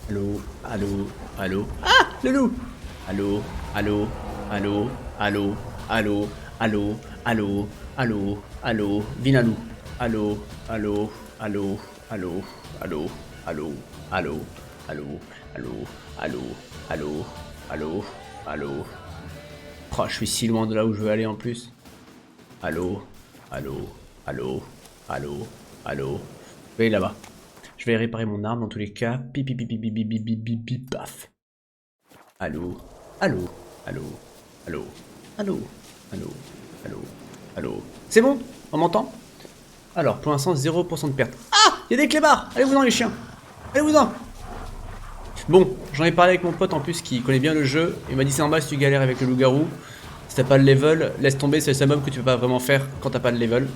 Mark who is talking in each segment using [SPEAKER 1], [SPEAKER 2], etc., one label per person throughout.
[SPEAKER 1] Allô, allô, allô. Ah, le loup. Allô, allô, allô, allô, allô, allô, allô, allô, allô, Vinalou. Allô, allô, allô, allô, allô, allô, allô, allô, allô, allô, allô, allô, allô. Oh, je suis si loin de là où je veux aller en plus. Allô, allô, allô, allô, allô. Oui, là-bas. Je vais réparer mon arme dans tous les cas. Pip, pip, pip, pip, pip, pip, pip, pip, pip, paf. Allô, allô, allô, allô, allô, allô, allô, allô. C'est bon? On m'entend? Alors, pour l'instant, 0% de perte. Ah! Il y a des clébards! Allez-vous-en, les chiens! Allez-vous-en! Bon, j'en ai parlé avec mon pote en plus qui connaît bien le jeu. Il m'a dit c'est normal si tu galères avec le loup-garou. Si t'as pas le level, laisse tomber, c'est le seul mob que tu peux pas vraiment faire quand t'as pas de level.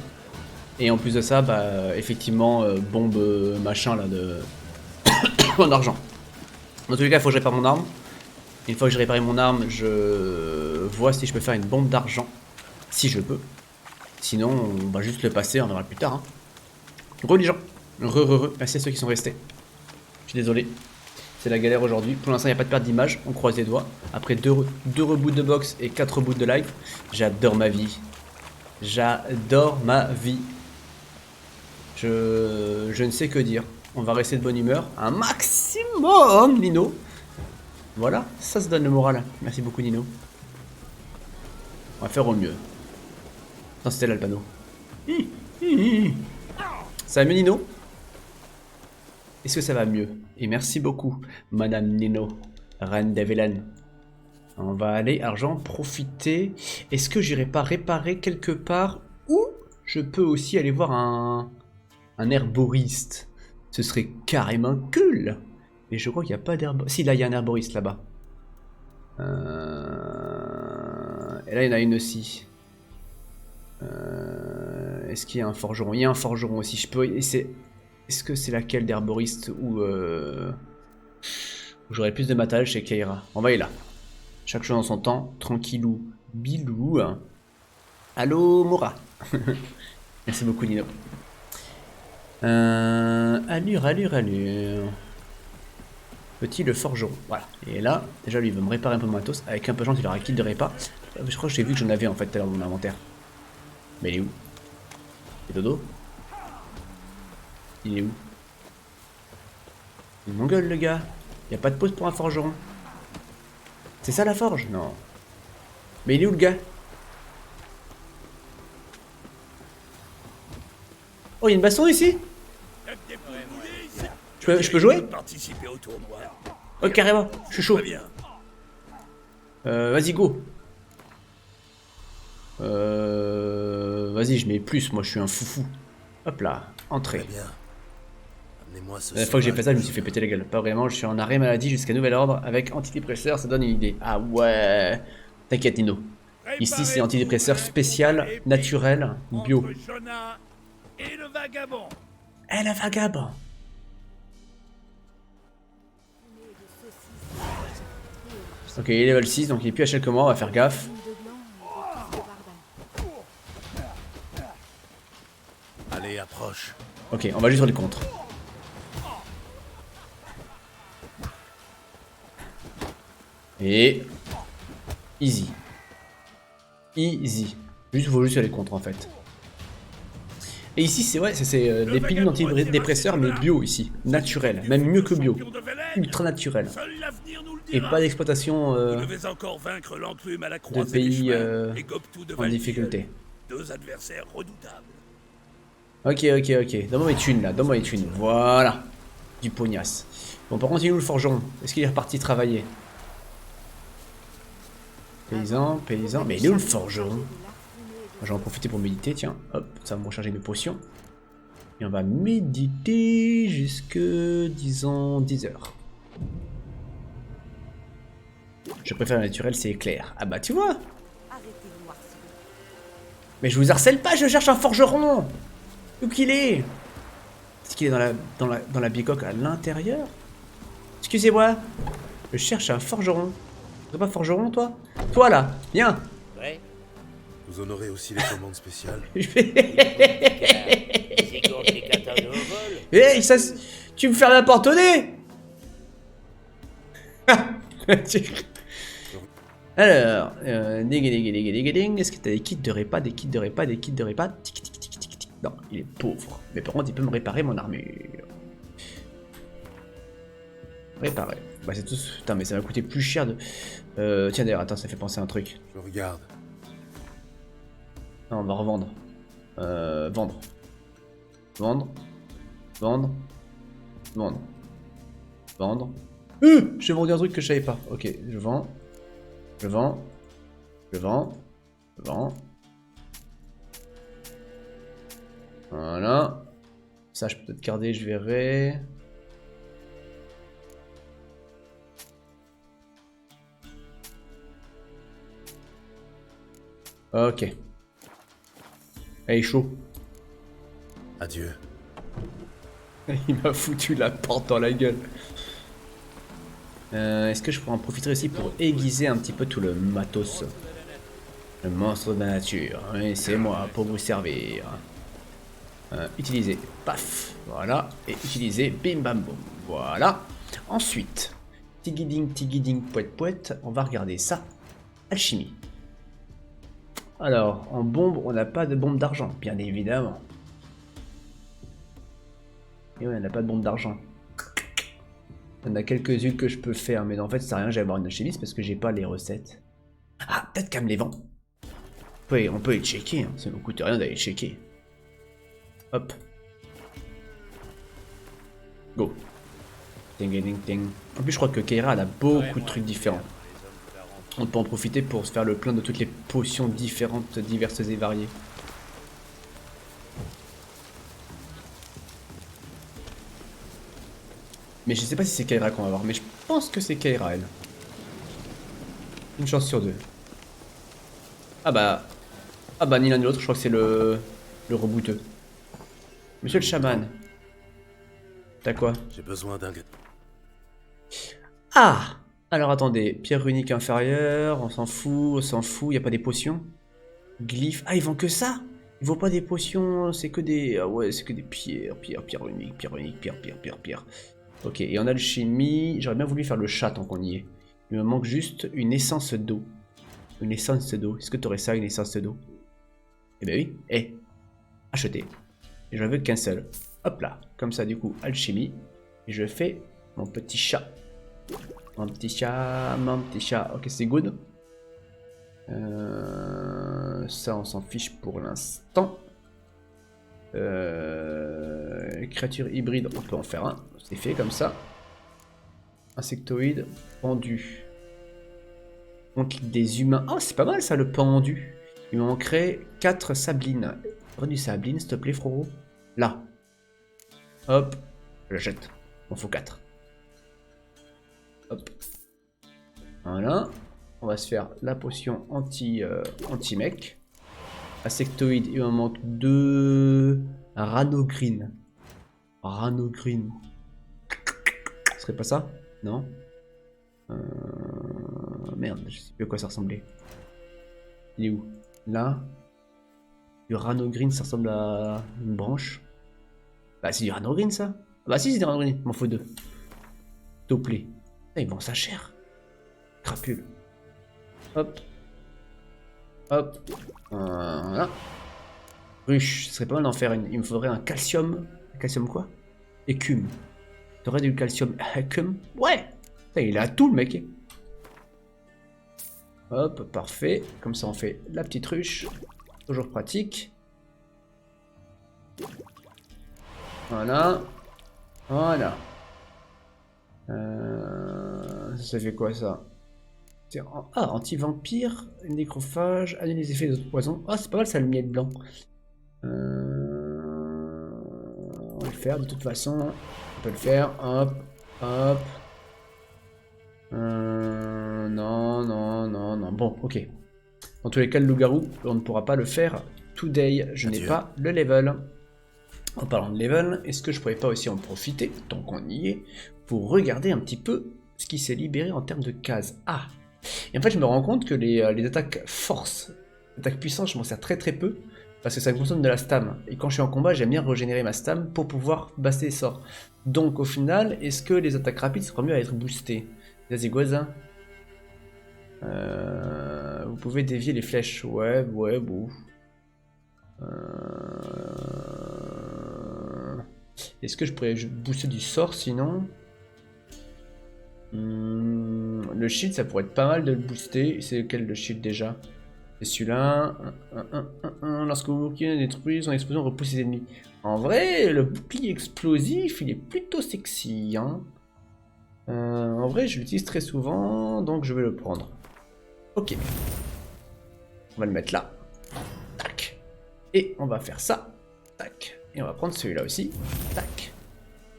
[SPEAKER 1] Et en plus de ça, bah, effectivement, bombe machin là de. En argent. Dans tous les cas, il faut que je répare mon arme. Une fois que j'ai réparé mon arme, je vois si je peux faire une bombe d'argent. Si je peux. Sinon, on va juste le passer, on verra plus tard. Hein. Re les gens. Merci à ceux qui sont restés. Je suis désolé. C'est la galère aujourd'hui. Pour l'instant, il n'y a pas de perte d'image. On croise les doigts. Après deux reboots de box et 4 reboots de live. J'adore ma vie. J'adore ma vie. Je ne sais que dire. On va rester de bonne humeur. Un maximum, Nino. Voilà, ça se donne le moral. Merci beaucoup, Nino. On va faire au mieux. Non, c'était là le panneau. Ça va mieux, Nino? Est-ce que ça va mieux? Et merci beaucoup, Madame Nino, reine des vilaines. On va aller, argent, profiter. Est-ce que j'irai pas réparer quelque part? Ou je peux aussi aller voir un herboriste? Ce serait carrément cool. Mais je crois qu'il n'y a pas d'herboriste. Si, là, il y a un herboriste là-bas. Et là, il y en a une aussi. Est-ce qu'il y a un forgeron? Il y a un forgeron aussi. Je peux. Est-ce que c'est laquelle d'herboriste où j'aurai plus de matériel chez Keira? On va aller là. Chaque chose en son temps. Tranquillou. Bilou. Allô, Mora. Merci beaucoup, Nino. Allure. Petit le forgeron. Voilà. Et là, déjà, lui, il veut me réparer un peu mon matos. Avec un peu de chance, il aura kit de répa. Je crois que j'ai vu que j'en avais en fait tout à l'heure dans mon inventaire. Mais il est où? Et Dodo? Il est où? Il m'engueule le gars. Y a pas de pause pour un forgeron. C'est ça la forge? Non. Mais il est où le gars? Oh, il y a une baston ici? Je peux jouer? Oh, carrément, je suis chaud. Vas-y, go. Vas-y, je mets plus, moi je suis un foufou. Hop là, entrée. La fois que j'ai fait ça, je me suis fait péter la gueule. Pas vraiment, je suis en arrêt maladie jusqu'à nouvel ordre. Avec antidépresseur, ça donne une idée. Ah ouais. T'inquiète, Nino. Ici, c'est antidépresseur spécial, naturel, bio.
[SPEAKER 2] Et le vagabond.
[SPEAKER 1] Eh, le vagabond. Ok, il est level 6, donc il est plus HL que moi, on va faire gaffe.
[SPEAKER 2] Allez, approche.
[SPEAKER 1] Ok, on va juste sur les contres. Et... Easy. Easy. Faut juste aller contre en fait. Et ici, c'est ouais, c'est des pilules antidépresseurs, mais bio ici. Naturel. Même mieux que bio. Ultra naturel. Et pas d'exploitation de pays en difficulté.
[SPEAKER 2] Deux adversaires redoutables.
[SPEAKER 1] Ok. Donne-moi mes thunes là, donne-moi les thunes. Voilà. Du pognasse. Bon, par contre, il est où le forgeron? Est-ce qu'il est reparti travailler? Paysan. Mais il est où le forgeron? Je vais en profiter pour méditer, tiens. Hop, ça va me recharger mes potions. Et on va méditer jusque, disons, 10 heures. Je préfère le naturel, c'est éclair. Ah bah tu vois. Mais je vous harcèle pas, je cherche un forgeron. Où qu'il est? Est-ce qu'il est dans la bicoque à l'intérieur? Excusez-moi. Je cherche un forgeron. Tu pas forgeron, toi? Toi, là, viens.
[SPEAKER 2] Ouais.
[SPEAKER 3] Vous honorez aussi les commandes spéciales.
[SPEAKER 1] Hey, ça, tu me fais n'importe nez. Alors, ding, est-ce que t'as des kits de répa, des kits de répa, des kits de répa? Tic, tic, tic, tic, tic. Non, il est pauvre. Mais par contre, il peut me réparer mon armure. Réparer. Bah c'est tout. Putain, mais ça va coûter plus cher de... tiens d'ailleurs, attends, ça fait penser à un truc.
[SPEAKER 3] Je regarde.
[SPEAKER 1] Non, on va revendre. Vendre. Vendre. Vendre. Vendre. Vendre. J'ai vendu un truc que je savais pas. Ok, je vends. Je vends. Je vends. Je vends. Voilà. Ça, je peux peut-être garder, je verrai. Ok. Elle est chaud.
[SPEAKER 3] Adieu.
[SPEAKER 1] Il m'a foutu la porte dans la gueule. Est-ce que je pourrais en profiter aussi pour aiguiser un petit peu tout le matos? Le monstre de la nature. Oui, c'est moi pour vous servir. Utiliser. Paf. Voilà. Et utiliser. Bim bam boum. Voilà. Ensuite. Tigiding, poète poète. On va regarder ça. Alchimie. Alors, en bombe, on n'a pas de bombe d'argent, bien évidemment. Et ouais, on n'a pas de bombe d'argent. Il y en a quelques-unes que je peux faire, mais en fait, ça sert à rien, j'ai avoir une alchimiste parce que j'ai pas les recettes. Ah, peut-être qu'elle me les vend. On peut y checker, hein. Ça ne me coûte rien d'aller checker. Hop. Go. Ding, ding, ding. En plus, je crois que Keira, elle a beaucoup de trucs différents. On peut en profiter pour se faire le plein de toutes les potions différentes, diverses et variées. Mais je sais pas si c'est Keira qu'on va voir, mais je pense que c'est Keira, elle. Une chance sur deux. Ah bah ni l'un ni l'autre, je crois que c'est le rebooteux. Monsieur le chaman. T'as quoi?
[SPEAKER 3] J'ai besoin d'un...
[SPEAKER 1] Ah! Alors attendez, pierre unique inférieure, on s'en fout, y a pas des potions? Glyphe, ah ils vendent que ça? Ils vendent pas des potions, c'est que des... Ah ouais, c'est que des pierres unique, pierre. Ok, et en alchimie, j'aurais bien voulu faire le chat tant qu'on y est. Il me manque juste une essence d'eau. Une essence d'eau, est-ce que t'aurais ça, une essence d'eau? Eh ben oui, acheter. Et j'en veux qu'un seul. Hop là, comme ça du coup, alchimie. Et je fais mon petit chat. Mon petit chat, ok c'est good. Ça on s'en fiche pour l'instant. Créature hybride, on peut en faire un, c'est fait comme ça. Insectoïde, pendu. Donc des humains, oh c'est pas mal ça le pendu. Il me manquerait 4 sablines. Du sabline s'il te plaît frérot. Là. Hop, je jette, on faut 4. Hop. Voilà. On va se faire la potion anti-mec. Insectoïde, il m'en manque 2. Ranogreen. Ranogreen. Ce serait pas ça? Non. Merde, je sais plus à quoi ça ressemblait. Il est où? Là. Du Ranogreen, ça ressemble à une branche. Bah c'est du Ranogreen ça? Bah si c'est du Ranogreen, m'en faut 2. Toplé. Ils vendent ça cher. Crapule. Hop. Hop. Voilà. Ruche. Ce serait pas mal d'en faire une. Il me faudrait un calcium. Calcium quoi? Écume. T'aurais du calcium écume? Ouais. Il a tout le mec. Hop, parfait. Comme ça on fait la petite ruche. Toujours pratique. Voilà. Voilà. Ça fait quoi ça? Ah, anti-vampire, nécrophage, annule les effets de poison. Ah, c'est pas mal ça le miel blanc. On va le faire de toute façon. On peut le faire. Hop, hop. Non. Bon, ok. Dans tous les cas, le loup-garou, on ne pourra pas le faire today. Je n'ai pas le level. En parlant de level, est-ce que je pourrais pas aussi en profiter, tant qu'on y est, pour regarder un petit peu ce qui s'est libéré en termes de cases? Ah! Et en fait, je me rends compte que les attaques force, les attaques puissantes, je m'en sers très peu, parce que ça me consomme de la stam. Et quand je suis en combat, j'aime bien régénérer ma stam pour pouvoir baster les sorts. Donc au final, est-ce que les attaques rapides seront mieux à être boostées? Zazigoise. Vous pouvez dévier les flèches. Ouais, bon. Est-ce que je pourrais booster du sort sinon? Le shield, ça pourrait être pas mal de le booster. C'est lequel le shield déjà? C'est celui-là. Lorsque vous bouclier détruit, son explosion repousse ses ennemis. En vrai, le bouclier explosif, il est plutôt sexy. Hein. En vrai, je l'utilise très souvent, donc je vais le prendre. Ok. On va le mettre là. Tac. Et on va faire ça. Tac. Et on va prendre celui-là aussi. Tac.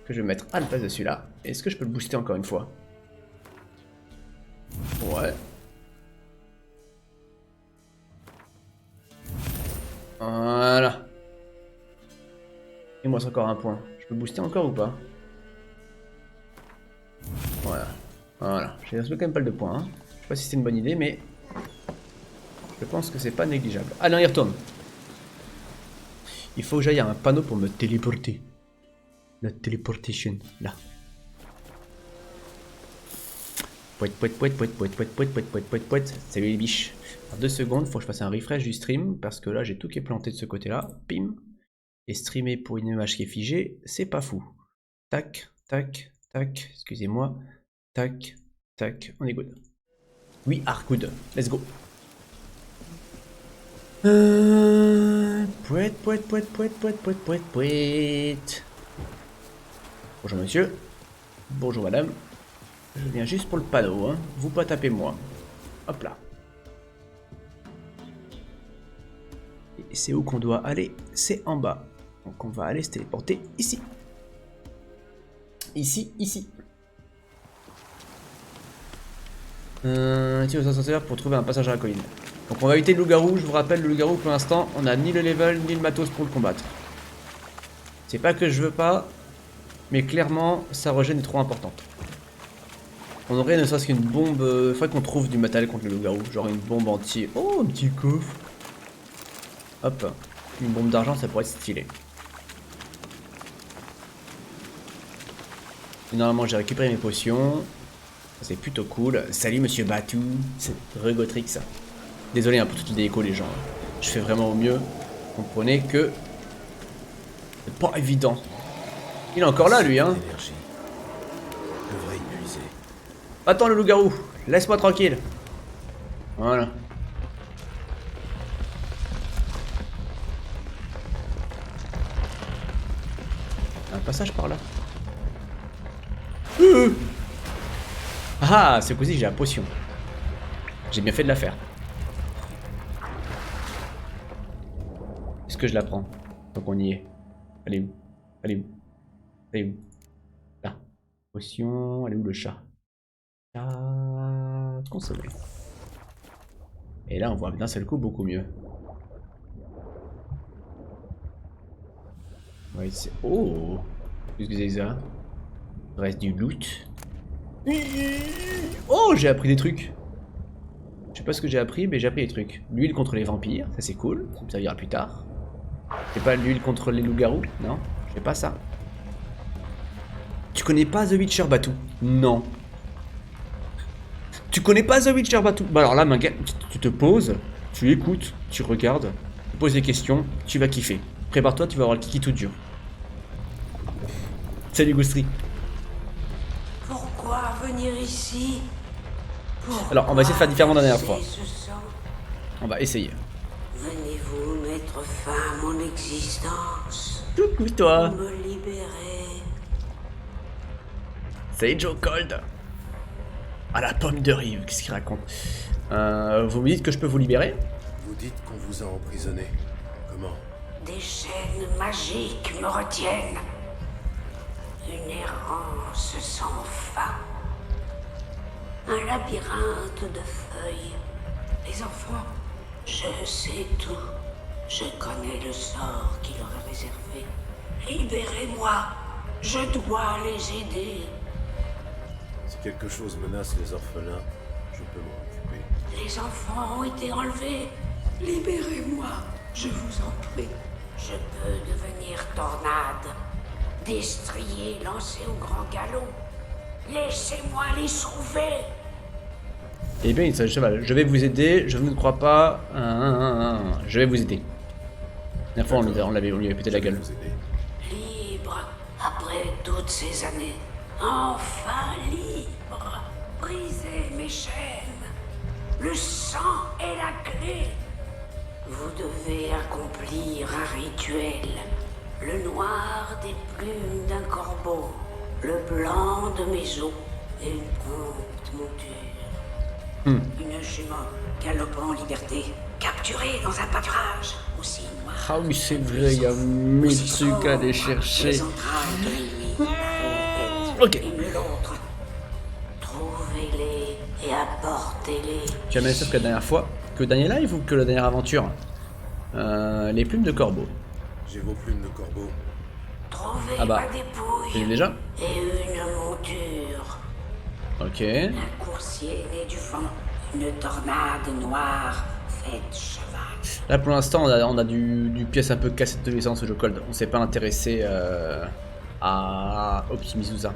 [SPEAKER 1] Que je vais mettre à la place de celui-là. Est-ce que je peux le booster encore une fois? Ouais. Voilà. Il me reste encore un point. Je peux booster encore ou pas? Voilà. Voilà. J'ai quand même pas de points. Hein. Je sais pas si c'est une bonne idée, mais je pense que c'est pas négligeable. Ah non, il retourne. Il faut que j'aille à un panneau pour me téléporter. La téléportation, là. Poète. Salut les biches. En 2 secondes, faut que je fasse un refresh du stream parce que là j'ai tout qui est planté de ce côté-là. Pim. Et streamer pour une image qui est figée, c'est pas fou. Tac, tac, tac. Excusez-moi. Tac, tac. On est good. We are good. Let's go. Poète. Bonjour monsieur. Bonjour madame. Je viens juste pour le panneau, hein. Vous pas taper moi. Hop là. Et c'est où qu'on doit aller? C'est en bas. Donc on va aller se téléporter ici. Ici. Tiens aux ascenseurs pour trouver un passage à la colline. Donc on va éviter le loup-garou. Je vous rappelle, le loup-garou pour l'instant, on a ni le level ni le matos pour le combattre. C'est pas que je veux pas, mais clairement, sa régène est trop importante. On aurait ne serait-ce qu'une bombe. Il faudrait qu'on trouve du matériel contre le loup-garou. Genre une bombe entière. Oh, un petit coffre. Hop. Une bombe d'argent, ça pourrait être stylé. Et normalement, j'ai récupéré mes potions. C'est plutôt cool. Salut, monsieur Batou. C'est Regotrix, ça. Désolé hein, pour toutes les décos, les gens. Je fais vraiment au mieux. Comprenez que. C'est pas évident. Il est encore là, lui, hein. Attends le loup-garou, laisse-moi tranquille. Voilà. Un passage par là. Ah, ce coup-ci j'ai la potion. J'ai bien fait de la faire. Est-ce que je la prends? Donc on y est. Elle est où? Elle est où? Elle est où? Là. Potion, elle est où le chat? Consommer. Et là on voit d'un seul coup beaucoup mieux. Ouais, c'est... Oh, qu'est-ce que c'est ça? Il reste du loot. Oh, j'ai appris des trucs. Je sais pas ce que j'ai appris, mais j'ai appris des trucs. L'huile contre les vampires, ça c'est cool, ça me servira plus tard. C'est pas l'huile contre les loups-garous? Non, je fais pas ça. Tu connais pas The Witcher, Batou? Non. Tu connais pas The Witcher, Batou? Bah alors là, Manga, tu te poses, tu écoutes, tu regardes, tu poses des questions, tu vas kiffer. Prépare-toi, tu vas avoir le kiki tout dur. Salut Goustri.
[SPEAKER 4] Pourquoi venir ici?
[SPEAKER 1] Alors, on va essayer de faire différemment de la dernière fois. On va essayer.
[SPEAKER 4] Venez-vous mettre fin à mon existence?
[SPEAKER 1] Coucou toi.
[SPEAKER 4] Me libérer?
[SPEAKER 1] Salut Joe Cold. Ah la pomme de rive, qu'est-ce qu'il raconte? Vous me dites que je peux vous libérer?
[SPEAKER 3] Vous dites qu'on vous a emprisonné. Comment?
[SPEAKER 4] Des chaînes magiques me retiennent. Une errance sans fin. Un labyrinthe de feuilles. Les enfants, je sais tout. Je connais le sort qui leur est réservé. Libérez-moi. Je dois les aider.
[SPEAKER 3] Si quelque chose menace les orphelins, je peux m'en occuper.
[SPEAKER 4] Les enfants ont été enlevés. Libérez-moi, je vous en prie. Je peux devenir tornade. Destrier lancé au grand galop. Laissez-moi les sauver.
[SPEAKER 1] Eh bien, il s'agit de cheval. Je vais vous aider, je ne crois pas. Je vais vous aider. La dernière fois, on lui avait pété la gueule.
[SPEAKER 3] Vous aider.
[SPEAKER 4] Libre, après toutes ces années. Enfin libre. Brisez mes chaînes. Le sang est la clé. Vous devez accomplir un rituel. Le noir des plumes d'un corbeau. Le blanc de mes os. Et une prompte monture. Une jument galopant en liberté. Capturée dans un pâturage aussi noir.
[SPEAKER 1] Ah oui, c'est vrai, il y a mille trucs à aller chercher.
[SPEAKER 4] Les entrailles de l'ennemi.
[SPEAKER 1] Ok.
[SPEAKER 4] Et nul autre. Trouvez-les et apportez-les.
[SPEAKER 1] Tu as même sauf que la dernière fois, que le dernier live ou que la dernière aventure les plumes de corbeau.
[SPEAKER 3] J'ai vos plumes de corbeau.
[SPEAKER 4] Trouvez
[SPEAKER 1] Ah bah,
[SPEAKER 4] ma dépouille.
[SPEAKER 1] j'ai déjà.
[SPEAKER 4] Et une monture.
[SPEAKER 1] Ok.
[SPEAKER 4] Un coursier né du vent. Une tornade noire faite cheval.
[SPEAKER 1] Là pour l'instant on a du pièce un peu cassé de licence au jeu Cold. On s'est pas intéressé à Optimizusa.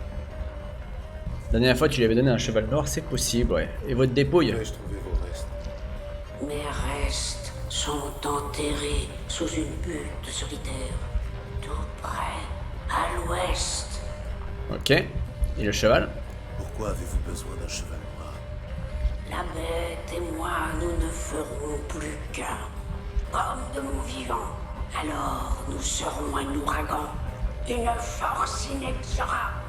[SPEAKER 1] La dernière fois tu lui avais donné un cheval noir, c'est possible, ouais. Et votre dépouille?
[SPEAKER 3] Vais-je trouver vos restes?
[SPEAKER 4] Mes restes sont enterrés sous une butte solitaire. Tout près, à l'ouest.
[SPEAKER 1] Ok. Et le cheval?
[SPEAKER 3] Pourquoi avez-vous besoin d'un cheval noir?
[SPEAKER 4] La bête et moi, nous ne ferons plus qu'un. Comme de mon vivant. Alors nous serons un ouragan. Une force inexorable.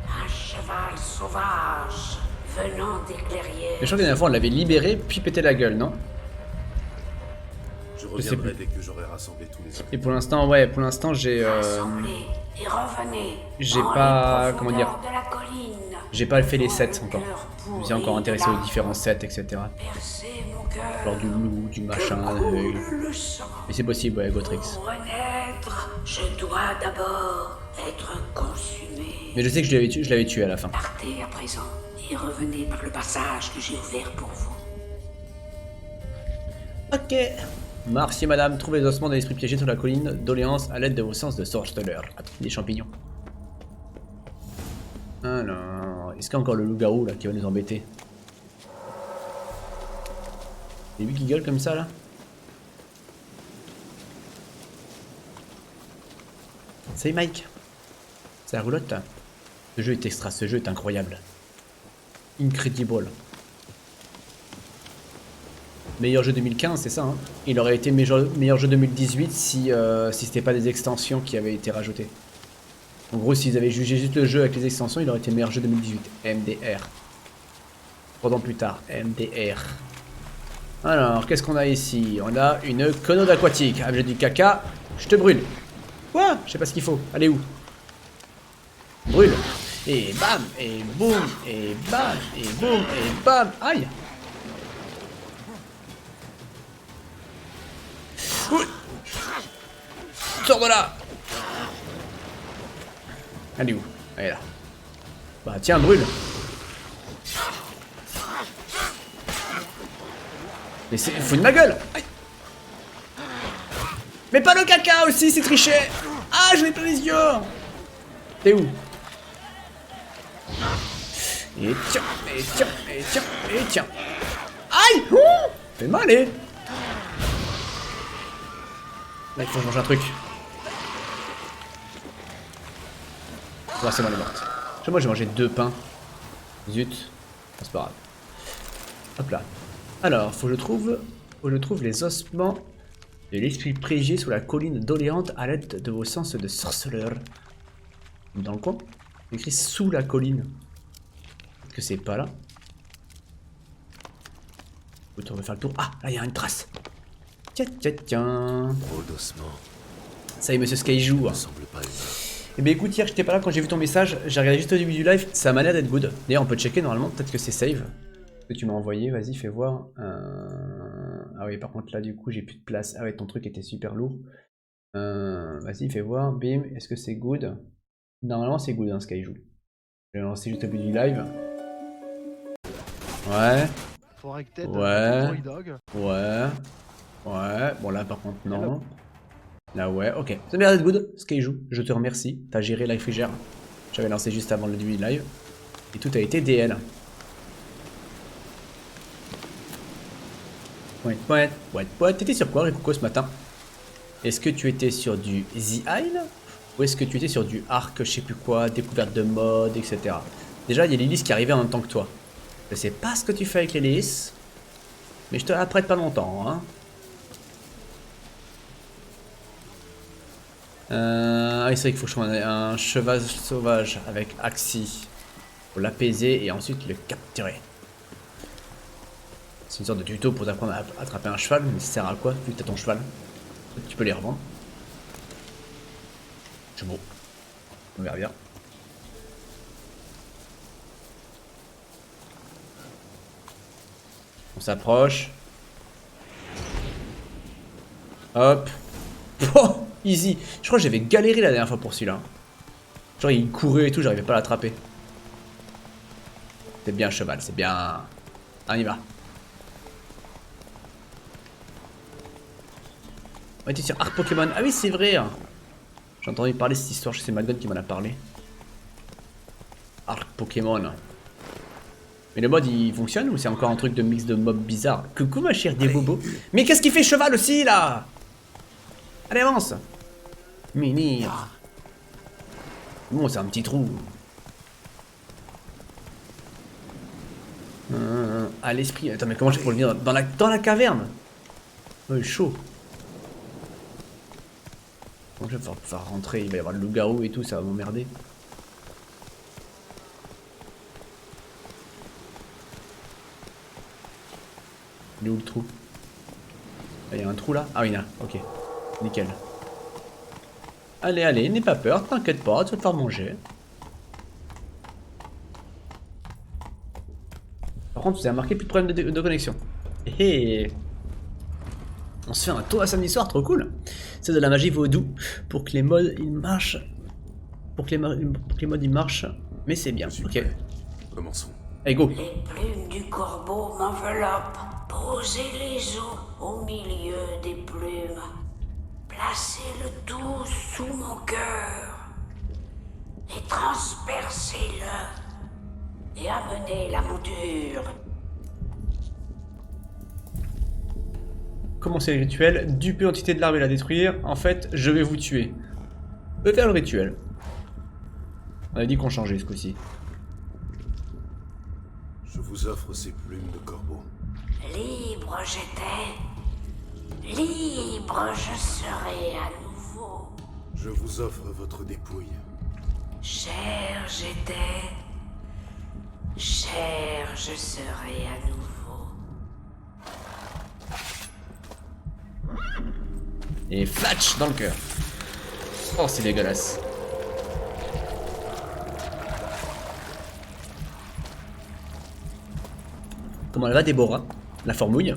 [SPEAKER 4] Un cheval sauvage venant des clairières.
[SPEAKER 1] Je crois que la dernière fois on l'avait libéré puis pété la gueule, non?
[SPEAKER 3] Je
[SPEAKER 1] sais
[SPEAKER 3] reviendrai
[SPEAKER 1] plus.
[SPEAKER 3] dès que j'aurai rassemblé tous les
[SPEAKER 1] Et pour l'instant, ouais, pour l'instant j'ai
[SPEAKER 4] Rassemblez et revenez.
[SPEAKER 1] j'ai
[SPEAKER 4] dans
[SPEAKER 1] pas-
[SPEAKER 4] les
[SPEAKER 1] comment dire,
[SPEAKER 4] profondeurs de la colline.
[SPEAKER 1] j'ai pas fait les sets encore.
[SPEAKER 4] Cœur
[SPEAKER 1] Je me suis
[SPEAKER 4] pourri
[SPEAKER 1] encore intéressé aux
[SPEAKER 4] d'âme.
[SPEAKER 1] différents sets, etc.
[SPEAKER 4] Percez mon cœur.
[SPEAKER 1] Genre du loup, du machin.
[SPEAKER 4] Coule le sang.
[SPEAKER 1] Mais c'est possible, ouais, Gotrix.
[SPEAKER 4] Pour renaître, je dois d'abord être consumé.
[SPEAKER 1] Mais je sais que je l'avais tué à la fin.
[SPEAKER 4] Partez à présent et revenez par le passage que j'ai ouvert pour vous.
[SPEAKER 1] Ok. Merci madame, trouvez les ossements de l'esprit piégé sur la colline d'Oléance à l'aide de vos sens de sorceleur. Des champignons. Alors, est-ce qu'il y a encore le loup-garou là qui va nous embêter? C'est lui qui gueule comme ça là? Salut Mike. C'est la roulotte là. Ce jeu est extra, ce jeu est incroyable. Incredible. Meilleur jeu 2015, c'est ça, hein. Il aurait été meilleur jeu 2018 si c'était pas des extensions qui avaient été rajoutées. En gros, s'ils avaient jugé juste le jeu avec les extensions, il aurait été meilleur jeu 2018. MDR. 3 ans plus tard, MDR. Alors, qu'est-ce qu'on a ici? On a une conode aquatique. Ah, j'ai du caca, je te brûle. Quoi? Je sais pas ce qu'il faut. Allez où? Brûle. Et bam, et boum, et bam, et boum, et bam. Aïe. Oui. Sors de là. Elle est où? Elle est là. Bah tiens, brûle. Mais c'est... Faut de ma gueule. Aïe. Mais pas le caca aussi, c'est triché. Ah, je n'ai pas les yeux. T'es où? Et tiens, et tiens, et tiens, et tiens. Aïe. Fait mal, eh. Là, il faut que je mange un truc. Ouais, c'est bon, elle est morte. Moi, j'ai mangé 2 pains. Zut. C'est pas grave. Hop là. Alors, faut que je trouve les ossements de l'esprit priégé sur la colline d'Oléante à l'aide de vos sens de sorceleur. Dans le coin. C'est écrit sous la colline. Peut-être que c'est pas là. Écoute, on va faire le tour. Ah, là, il y a une trace. Tiens, tiens, tiens.
[SPEAKER 3] Trop d'ossements.
[SPEAKER 1] Ça y est, monsieur Skyjou.
[SPEAKER 3] Ne semble pas humain.
[SPEAKER 1] Eh bien écoute, hier j'étais pas là quand j'ai vu ton message, j'ai regardé juste au début du live, ça m'a l'air d'être good. D'ailleurs on peut checker normalement, peut-être que c'est save. Ce que tu m'as envoyé, vas-y fais voir. Ah oui par contre là du coup j'ai plus de place. Ah ouais ton truc était super lourd. Vas-y fais voir, bim, est-ce que c'est good? Normalement c'est good hein Skyjou. Je vais lancer juste au début du live. Ouais.
[SPEAKER 5] Faudrait que t'aides
[SPEAKER 1] Ouais.
[SPEAKER 5] Toy Dog.
[SPEAKER 1] Ouais. Ouais. Bon là par contre non. Là ouais, ok. Ça m'a l'air d'être good, Skyjou. Je te remercie. T'as géré la frigère. J'avais lancé juste avant le début du live. Et tout a été DL. Ouais. T'étais sur quoi, Rikuko, ce matin? Est-ce que tu étais sur du The Isle? Ou est-ce que tu étais sur du arc, je sais plus quoi, découverte de mode, etc. Déjà, il y a Lilith qui arrivait en même temps que toi. Je sais pas ce que tu fais avec Lilith, mais je te la prête pas longtemps, hein. Ah oui, c'est vrai qu'il faut que je trouve un cheval sauvage avec Axie. Pour l'apaiser et ensuite le capturer. C'est une sorte de tuto pour t'apprendre à attraper un cheval, mais ça sert à quoi vu que t'as ton cheval? Tu peux les revendre. C'est beau. On verra bien. On s'approche. Hop. Oh, easy. Je crois que j'avais galéré la dernière fois pour celui-là. Genre il courait et tout, j'arrivais pas à l'attraper. C'est bien cheval, c'est bien. On y va. On était sur Arc Pokémon. Ah oui, c'est vrai. J'ai entendu parler de cette histoire, je sais Malgon qui m'en a parlé. Arc Pokémon. Mais le mode il fonctionne ou c'est encore un truc de mix de mobs bizarre? Coucou ma chère des bobos. Mais qu'est-ce qu'il fait cheval aussi là? Allez avance. Minir. Bon c'est un petit trou. À l'esprit. Attends mais comment je fais pour le venir dans la caverne? Oh, il est chaud. Bon, je vais pouvoir rentrer, il va y avoir le loup-garou et tout, ça va m'emmerder. Il est où le trou? Il y a un trou là? Ah oui, là, ok. Nickel. Allez, n'aie pas peur, t'inquiète pas, tu vas te faire manger. Par contre, vous avez remarqué plus de problème de connexion. Hé. On se fait un tour à samedi soir, trop cool. C'est de la magie vaudou pour que les modes ils marchent. Pour que les modes ils marchent. Mais c'est bien, ok.
[SPEAKER 3] Commençons.
[SPEAKER 1] Allez, go.
[SPEAKER 4] Les plumes du corbeau m'enveloppent. Posez les os au milieu des plumes. Placez le tout sous mon cœur. Et transpercez-le. Et amenez la monture.
[SPEAKER 1] Commencez le rituel. Duper l'entité de l'arbre et la détruire. En fait, je vais vous tuer. Je vais faire le rituel. On a dit qu'on changeait ce coup-ci.
[SPEAKER 3] Je vous offre ces plumes de corbeau.
[SPEAKER 4] Libre j'étais. Libre je serai à nouveau.
[SPEAKER 3] Je vous offre votre dépouille.
[SPEAKER 4] Cher j'étais. Cher je serai à nouveau.
[SPEAKER 1] Et flatch dans le cœur. Oh, c'est dégueulasse. Comment elle va, Déborah? La formouille.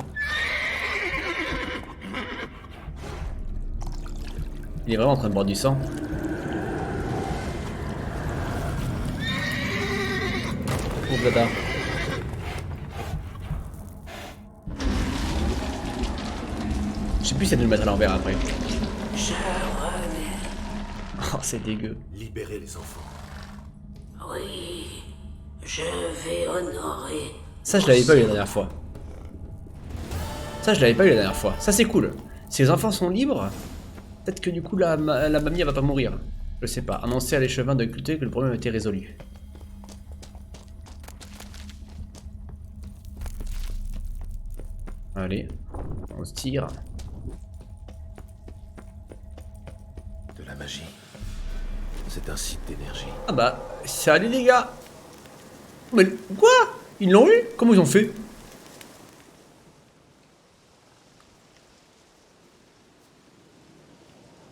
[SPEAKER 1] Il est vraiment en train de boire du sang. Pauvre dada. Je sais plus si elle doit le mettre à l'envers après.
[SPEAKER 4] Je reviens.
[SPEAKER 1] Oh, c'est dégueu.
[SPEAKER 3] Libérez les enfants.
[SPEAKER 4] Oui, je vais honorer.
[SPEAKER 1] Ça, je l'avais pas eu la dernière fois. Ça, je l'avais pas eu la dernière fois. Ça, c'est cool. Si les enfants sont libres, peut-être que du coup, la mamie, elle va pas mourir. Je sais pas. Annoncer à l'échevin de culter que le problème a été résolu. Allez, on se tire.
[SPEAKER 3] De la magie. C'est un site d'énergie.
[SPEAKER 1] Ah bah, salut les gars. Mais quoi? Ils l'ont eu? Comment ils ont fait?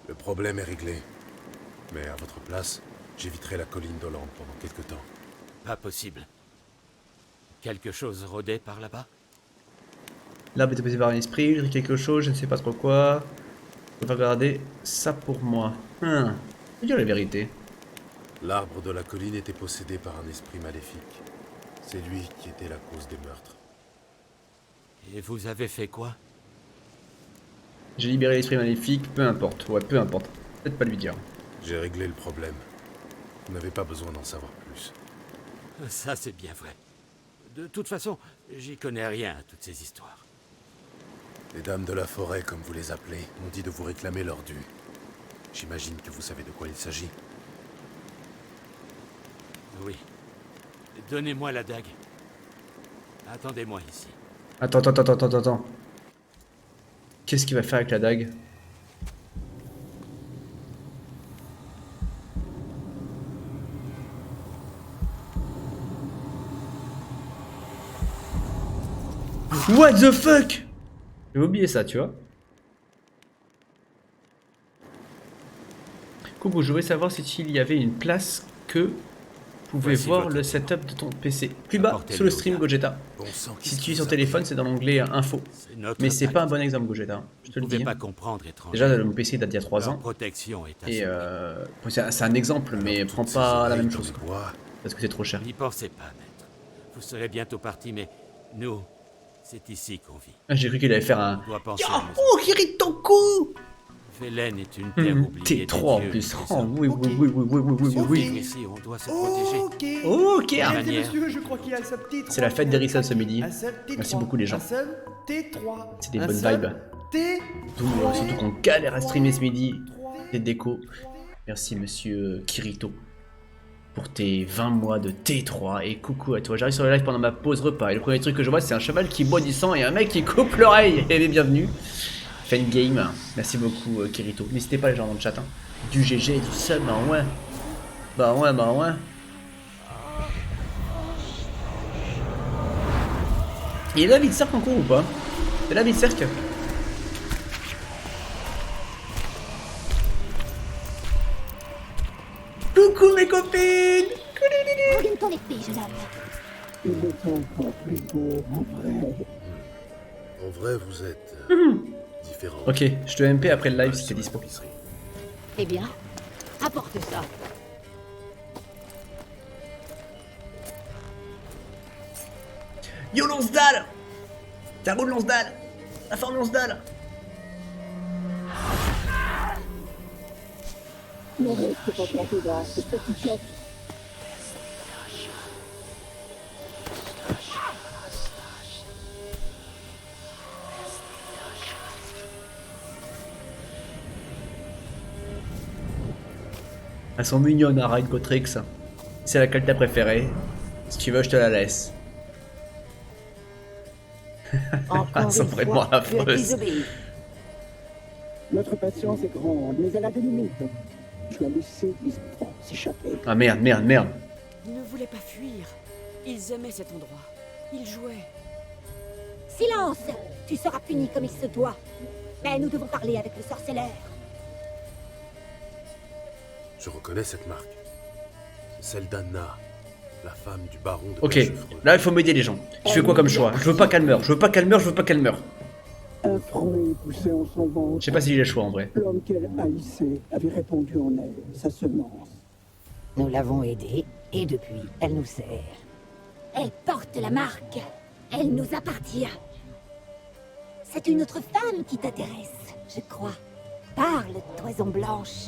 [SPEAKER 3] Le problème est réglé. Mais à votre place, j'éviterai la colline d'Hollande pendant quelque temps.
[SPEAKER 2] Pas possible. Quelque chose rôdait par là-bas?
[SPEAKER 1] L'arbre était posé par un esprit, je dis quelque chose, je ne sais pas trop quoi. Je vais garder ça pour moi. Je dire la vérité.
[SPEAKER 3] L'arbre de la colline était possédé par un esprit maléfique. C'est lui qui était la cause des meurtres.
[SPEAKER 2] Et vous avez fait quoi?
[SPEAKER 1] J'ai libéré l'esprit maléfique, peu importe. Ouais, peu importe. Peut-être pas lui dire.
[SPEAKER 3] J'ai réglé le problème. Vous n'avez pas besoin d'en savoir plus.
[SPEAKER 2] Ça, c'est bien vrai. De toute façon, j'y connais rien à toutes ces histoires.
[SPEAKER 3] Les dames de la forêt, comme vous les appelez, m'ont dit de vous réclamer leur dû. J'imagine que vous savez de quoi il s'agit.
[SPEAKER 2] Oui. Donnez-moi la dague. Attendez-moi ici.
[SPEAKER 1] Attends. Qu'est-ce qu'il va faire avec la dague? What the fuck? J'avais oublié ça, tu vois. Coucou, je voulais savoir s'il y avait une place que pouvez
[SPEAKER 2] Voici
[SPEAKER 1] voir
[SPEAKER 2] votre
[SPEAKER 1] le
[SPEAKER 2] tour.
[SPEAKER 1] setup de ton PC. Plus bas,
[SPEAKER 2] Apportez-le
[SPEAKER 1] sur le
[SPEAKER 2] au
[SPEAKER 1] stream
[SPEAKER 2] gars.
[SPEAKER 1] Gogeta.
[SPEAKER 3] Bon sang,
[SPEAKER 1] Si
[SPEAKER 3] qu'est-ce
[SPEAKER 1] tu es
[SPEAKER 3] qui
[SPEAKER 1] sur
[SPEAKER 3] vous
[SPEAKER 1] téléphone,
[SPEAKER 3] appelle?
[SPEAKER 1] c'est dans l'onglet info.
[SPEAKER 2] C'est notre
[SPEAKER 1] Mais c'est
[SPEAKER 2] pacte.
[SPEAKER 1] pas un bon exemple, Gogeta. Je te
[SPEAKER 2] Vous
[SPEAKER 1] le
[SPEAKER 2] pouvez
[SPEAKER 1] dis.
[SPEAKER 2] pas comprendre, étranger.
[SPEAKER 1] Déjà, mon PC date d'il y a 3
[SPEAKER 2] Leur
[SPEAKER 1] ans.
[SPEAKER 2] protection est
[SPEAKER 1] Et
[SPEAKER 2] assurée.
[SPEAKER 1] c'est un exemple, mais
[SPEAKER 3] Alors,
[SPEAKER 1] prends
[SPEAKER 3] toutes ces
[SPEAKER 1] pas la
[SPEAKER 3] oreilles
[SPEAKER 1] même
[SPEAKER 3] dans
[SPEAKER 1] chose.
[SPEAKER 3] les bois,
[SPEAKER 1] Parce que c'est trop cher.
[SPEAKER 2] N'y pensez pas, maître. Vous serez bientôt parti, mais nous, c'est ici qu'on vit.
[SPEAKER 1] Ah, j'ai cru qu'il allait faire un...
[SPEAKER 2] On doit penser
[SPEAKER 1] Yo,
[SPEAKER 2] à nos...
[SPEAKER 1] oh, Kiritoku
[SPEAKER 2] Velen est une terre oubliée
[SPEAKER 1] T3
[SPEAKER 2] des
[SPEAKER 1] en
[SPEAKER 2] dieux,
[SPEAKER 1] plus.
[SPEAKER 2] des
[SPEAKER 1] Oh,
[SPEAKER 2] hommes.
[SPEAKER 1] oui.
[SPEAKER 2] Vivre ici, on doit se protéger.
[SPEAKER 5] Ok.
[SPEAKER 1] Ok.
[SPEAKER 2] Manière.
[SPEAKER 5] Monsieur, je crois qu'il y a un seul T3.
[SPEAKER 1] C'est la fête des Rissol ce midi.
[SPEAKER 5] Un seul T3.
[SPEAKER 1] Merci beaucoup, les gens.
[SPEAKER 5] Un seul T3.
[SPEAKER 1] C'est des
[SPEAKER 5] Un
[SPEAKER 1] bonnes
[SPEAKER 5] seul
[SPEAKER 1] vibes.
[SPEAKER 5] T3.
[SPEAKER 1] Surtout qu'on galère à streamer ce midi. Des décos. Merci monsieur Kirito pour tes 20 mois de T3 et coucou à toi. J'arrive sur le live pendant ma pause repas et le premier truc que je vois c'est un cheval qui boit du sang et un mec qui coupe l'oreille. Et bienvenue. Fan game. Merci beaucoup Kirito. N'hésitez pas les gens dans le chat. Hein. Du GG, du sub, bah ouais. Il est là vite cercle en cours ou pas? C'est là vite cercle. Coucou mes copines.
[SPEAKER 6] Regarde ton épée, jeune homme.
[SPEAKER 3] en vrai, vous êtes différents.
[SPEAKER 1] Ok, je te MP après le live si t'es dispo.
[SPEAKER 6] Eh bien, apporte ça.
[SPEAKER 1] Yo lance-dalle. Ça roule lance-dalle. La forme lance-dalle. Elles sont mignonnes, Ara et Cotrix. C'est laquelle t'as préférée? Si tu veux, je te la laisse. Elles sont vraiment affreuses.
[SPEAKER 7] Notre patience est grande, mais elle a des limites. Tu as laissé les enfants s'échapper.
[SPEAKER 1] Ah merde.
[SPEAKER 8] Ils ne voulaient pas fuir. Ils aimaient cet endroit. Ils jouaient.
[SPEAKER 6] Silence! Tu seras puni comme il se doit. Mais nous devons parler avec le sorcellaire.
[SPEAKER 3] Je reconnais cette marque. C'est celle d'Anna, la femme du baron de
[SPEAKER 1] Ok,
[SPEAKER 3] Belchefreux.
[SPEAKER 1] là il faut m'aider les gens. Je fais quoi comme choix? Je veux pas qu'elle meure, je veux pas qu'elle meure.
[SPEAKER 7] Un fruit poussé en son ventre.
[SPEAKER 1] Je sais pas si j'ai le choix en vrai.
[SPEAKER 7] L'homme qu'elle haïssait avait répandu en elle sa semence.
[SPEAKER 9] Nous l'avons aidée, et depuis, elle nous sert.
[SPEAKER 6] Elle porte la marque. Elle nous appartient. C'est une autre femme qui t'intéresse, je crois. Parle, toison blanche.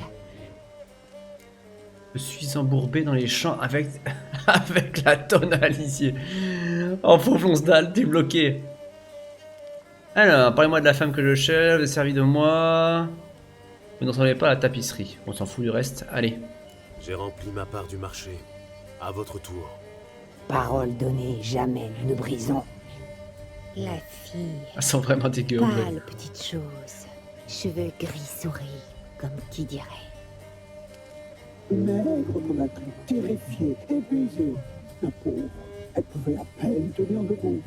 [SPEAKER 1] Je suis embourbé dans les champs avec, avec la tonne à lisier. Oh faux flonce-dalle, t'es bloqué. Alors, parlez-moi de la femme que je cherche, servi de moi. Vous n'entendez pas la tapisserie. On s'en fout du reste. Allez.
[SPEAKER 3] J'ai rempli ma part du marché. À votre tour.
[SPEAKER 9] Parole donnée, jamais nous ne brisons.
[SPEAKER 6] La fille,
[SPEAKER 1] Elles sont vraiment dégueu en vrai.
[SPEAKER 6] pâle petite chose. Cheveux gris souris, comme qui dirait.
[SPEAKER 7] Maigre comme un clou, terrifiée, épuisée. La pauvre, elle pouvait à peine tenir debout.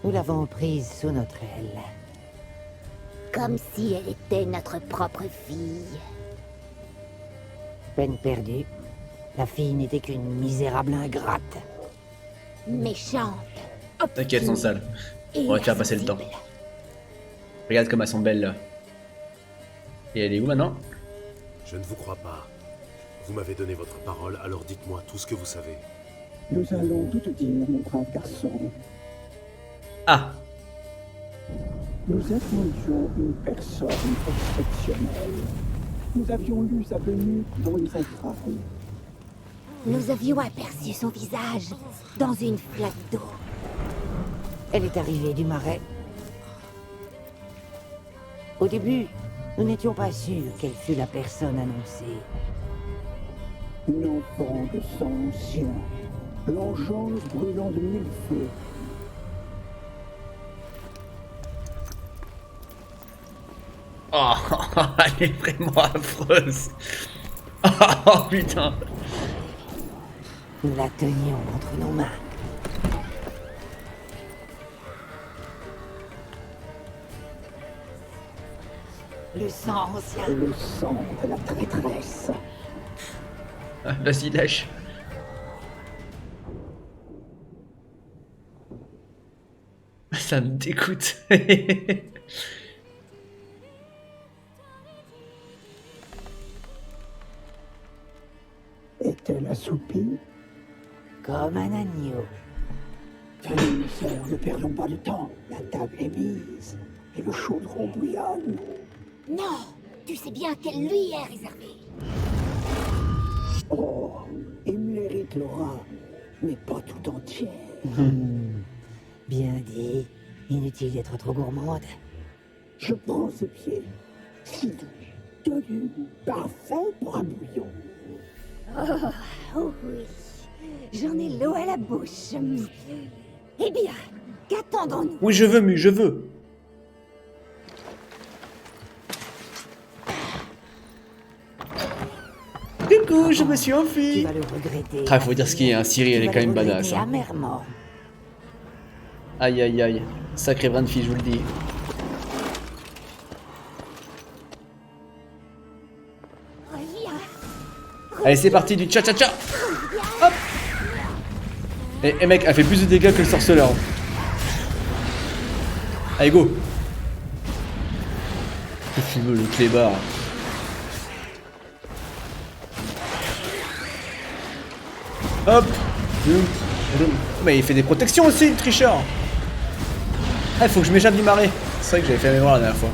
[SPEAKER 9] Nous l'avons prise sous notre aile.
[SPEAKER 6] Comme si elle était notre propre fille.
[SPEAKER 9] Peine perdue. La fille n'était qu'une misérable ingrate.
[SPEAKER 6] Méchante.
[SPEAKER 1] T'inquiète, sans sale.
[SPEAKER 6] Et
[SPEAKER 1] On va te faire passer le temps.
[SPEAKER 6] insensible.
[SPEAKER 1] Regarde comme elles sont belles là. Et elle est où maintenant?
[SPEAKER 3] Je ne vous crois pas. Vous m'avez donné votre parole, alors dites-moi tout ce que vous savez.
[SPEAKER 7] Nous allons tout te dire, mon brave garçon.
[SPEAKER 1] Ah.
[SPEAKER 7] Nous attendions une personne exceptionnelle. Nous avions lu sa venue dans les entrailles.
[SPEAKER 6] Nous avions aperçu son visage dans une flaque d'eau.
[SPEAKER 9] Elle est arrivée du marais. Au début, nous n'étions pas sûrs qu'elle fût la personne annoncée.
[SPEAKER 7] Une enfant de sang ancien, l'engeance brûlant de mille feux.
[SPEAKER 1] Oh, elle est vraiment affreuse. Oh putain.
[SPEAKER 9] Nous la tenions entre nos mains. Le sang ancien.
[SPEAKER 7] Le sang de la traîtresse.
[SPEAKER 1] Ah, vas-y, lâche. Ça me dégoûte.
[SPEAKER 7] Est-elle assoupie?
[SPEAKER 9] Comme un agneau.
[SPEAKER 7] Venez, sœur, ne perdons pas de temps. La table est mise et le chaudron bouillonne.
[SPEAKER 6] Non, tu sais bien qu'elle lui est réservée.
[SPEAKER 7] Oh, il mérite l'aura, mais pas tout entière.
[SPEAKER 9] Bien dit. Inutile d'être trop gourmande.
[SPEAKER 7] Je prends ses pieds. Si doux, tenu, parfait pour un bouillon.
[SPEAKER 6] Oh oui, j'en ai l'eau à la bouche. Eh bien, qu'attendons-nous?
[SPEAKER 1] Oui, je veux, Mu, je veux. Coucou, je me suis
[SPEAKER 9] Tu
[SPEAKER 1] enfui.
[SPEAKER 9] vas le regretter.
[SPEAKER 1] Ah, faut dire ce qu'il y a, hein, Ciri, elle est
[SPEAKER 9] Tu
[SPEAKER 1] quand
[SPEAKER 9] vas
[SPEAKER 1] même
[SPEAKER 9] le
[SPEAKER 1] badass.
[SPEAKER 9] regretter
[SPEAKER 1] Hein.
[SPEAKER 9] amèrement.
[SPEAKER 1] Aïe, aïe, aïe. Sacré brin de fille, je vous le dis.
[SPEAKER 6] Reviens.
[SPEAKER 1] Allez, c'est parti du cha-cha-cha. Hop. Et mec, elle fait plus de dégâts que le sorceleur. Allez, go. Le fumeux, le clébard. Hop. Mais il fait des protections aussi, le tricheur. Ah, il faut que je m'échappe du marais. C'est vrai que j'avais fait la mémoire la dernière fois.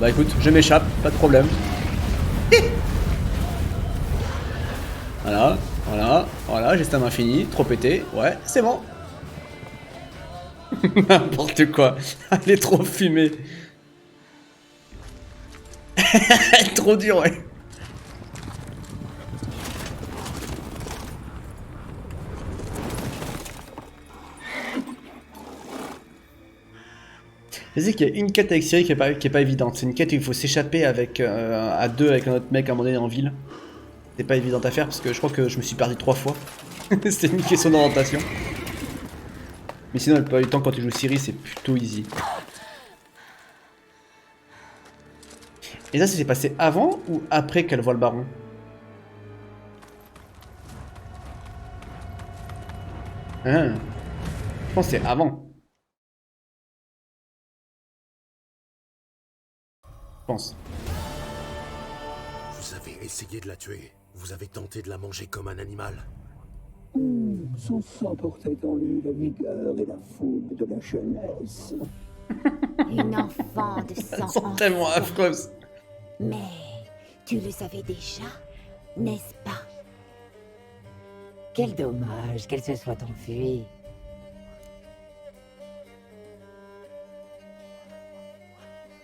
[SPEAKER 1] Bah écoute, je m'échappe, pas de problème. Voilà, voilà, voilà, geste à main fini, trop pété, ouais, c'est bon. N'importe quoi, elle est trop fumée. Elle est trop dure, ouais. Je sais qu'il y a une quête avec Ciri qui est pas évidente. C'est une quête où il faut s'échapper avec à deux avec un autre mec à un moment donné en ville. C'est pas évident à faire parce que je crois que je me suis perdu 3 fois. C'était une question d'orientation. Mais sinon, la plupart du temps, quand tu joues Ciri, c'est plutôt easy. Et ça s'est passé avant ou après qu'elle voit le baron? Hein. Je pense que c'est avant. Je pense.
[SPEAKER 3] Vous avez essayé de la tuer. Vous avez tenté de la manger comme un animal.
[SPEAKER 7] Son sang portait en lui la vigueur et la fougue de la jeunesse.
[SPEAKER 6] Une enfant de sang.
[SPEAKER 1] Elles sont tellement
[SPEAKER 6] ancien.
[SPEAKER 1] affreuses.
[SPEAKER 6] Mais tu le savais déjà, n'est-ce pas?
[SPEAKER 9] Quel dommage qu'elle se soit enfuie.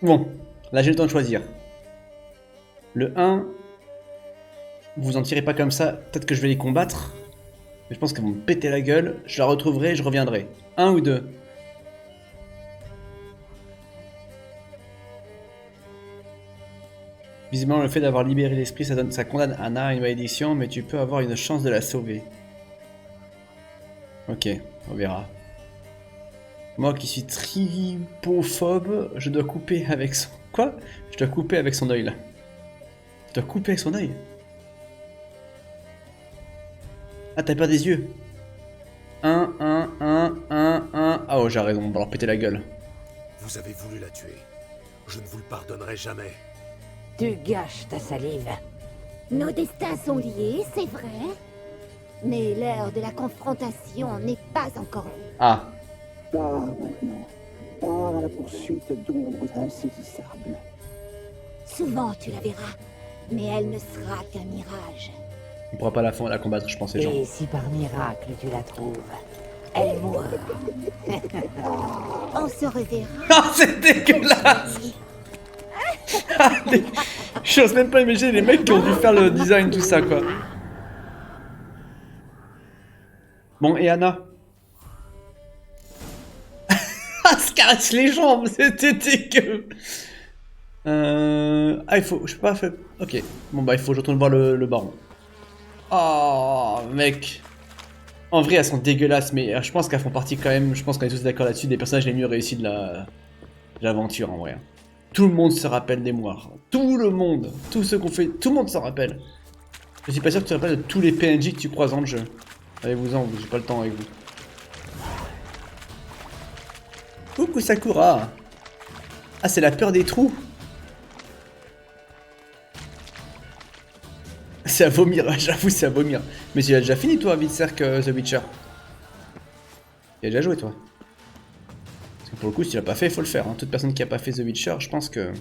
[SPEAKER 1] Bon, là j'ai le temps de choisir. Le 1, vous en tirez pas comme ça, peut-être que je vais les combattre. Mais je pense qu'elles vont me péter la gueule, je la retrouverai et je reviendrai. 1 ou 2? Visiblement, le fait d'avoir libéré l'esprit, ça condamne Anna à une malédiction, mais tu peux avoir une chance de la sauver. Ok, on verra. Moi qui suis tripophobe, je dois couper avec son... Quoi? Je dois couper avec son œil là. Je dois couper avec son œil? Ah, t'as peur des yeux? 1, 1, 1, 1, 1... Ah oh, j'ai raison, on va leur péter la gueule.
[SPEAKER 3] Vous avez voulu la tuer. Je ne vous le pardonnerai jamais.
[SPEAKER 9] Tu gâches ta salive.
[SPEAKER 6] Nos destins sont liés, c'est vrai. Mais l'heure de la confrontation n'est pas encore venue.
[SPEAKER 1] Ah.
[SPEAKER 7] Pars maintenant. Pars à la poursuite d'ombres insaisissables.
[SPEAKER 6] Souvent tu la verras, mais elle ne sera qu'un mirage.
[SPEAKER 1] On pourra pas la combattre, je pense, les gens.
[SPEAKER 9] Et si par miracle tu la trouves, elle mourra.
[SPEAKER 6] On se reverra.
[SPEAKER 1] Ah, c'est dégueulasse. J'ose même pas imaginer les mecs qui ont dû faire le design, tout ça, quoi. Bon, et Anna? Ah, se caresse les jambes, c'était dégueu. Ah, il faut... Je peux pas faire... Ok. Bon, bah, il faut que je retourne voir le baron. Oh, mec. En vrai, elles sont dégueulasses, mais je pense qu'elles font partie quand même... Je pense qu'on est tous d'accord là-dessus, des personnages les mieux réussis de l'aventure, en vrai. Tout le monde se rappelle des moires. Tout le monde. Tous ceux qu'on fait... Tout le monde s'en rappelle. Je suis pas sûr que tu te rappelles de tous les PNJ que tu croises dans le jeu. Allez-vous-en, j'ai pas le temps avec vous. Coucou Sakura. Ah, c'est la peur des trous. C'est à vomir, j'avoue, c'est à vomir. Mais tu as déjà fini, toi, Berserk The Witcher? Tu as déjà joué, toi? Parce que pour le coup, si tu l'as pas fait, il faut le faire. Hein. Toute personne qui a pas fait The Witcher, je pense que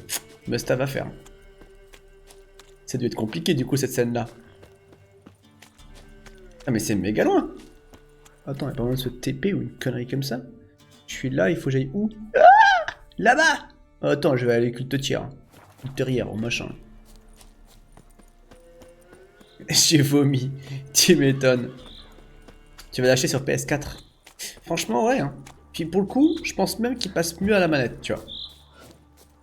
[SPEAKER 1] must-have à faire. Ça doit être compliqué, du coup, cette scène-là. Ah, mais c'est méga loin. Attends, il y a pas besoin de se TP ou une connerie comme ça. Je suis là, il faut que j'aille où? Ah, là-bas. Attends, je vais aller cultière. Culterière, au machin. J'ai vomi. Tu m'étonnes. Tu vas lâcher sur PS4. Franchement, ouais. Hein. Puis pour le coup, je pense même qu'il passe mieux à la manette, tu vois.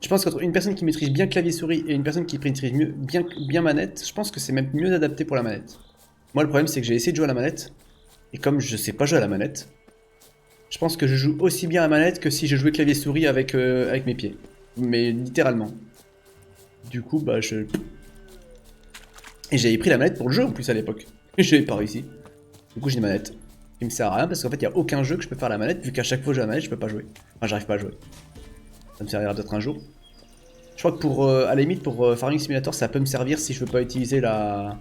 [SPEAKER 1] Je pense qu'entre une personne qui maîtrise bien clavier-souris et une personne qui maîtrise mieux, bien manette, je pense que c'est même mieux adapté pour la manette. Moi, le problème, c'est que j'ai essayé de jouer à la manette. Et comme je sais pas jouer à la manette, je pense que je joue aussi bien à la manette que si je jouais clavier-souris avec mes pieds. Mais littéralement. Du coup, bah, Et j'avais pris la manette pour le jeu en plus à l'époque. Et j'avais pas réussi. Du coup, j'ai une manette. Qui me sert à rien parce qu'en fait, il n'y a aucun jeu que je peux faire à la manette, vu qu'à chaque fois que j'ai la manette, je peux pas jouer. Enfin, j'arrive pas à jouer. Ça me servira peut-être un jour. Je crois que pour, à la limite, pour Farming Simulator, ça peut me servir si je veux pas utiliser la...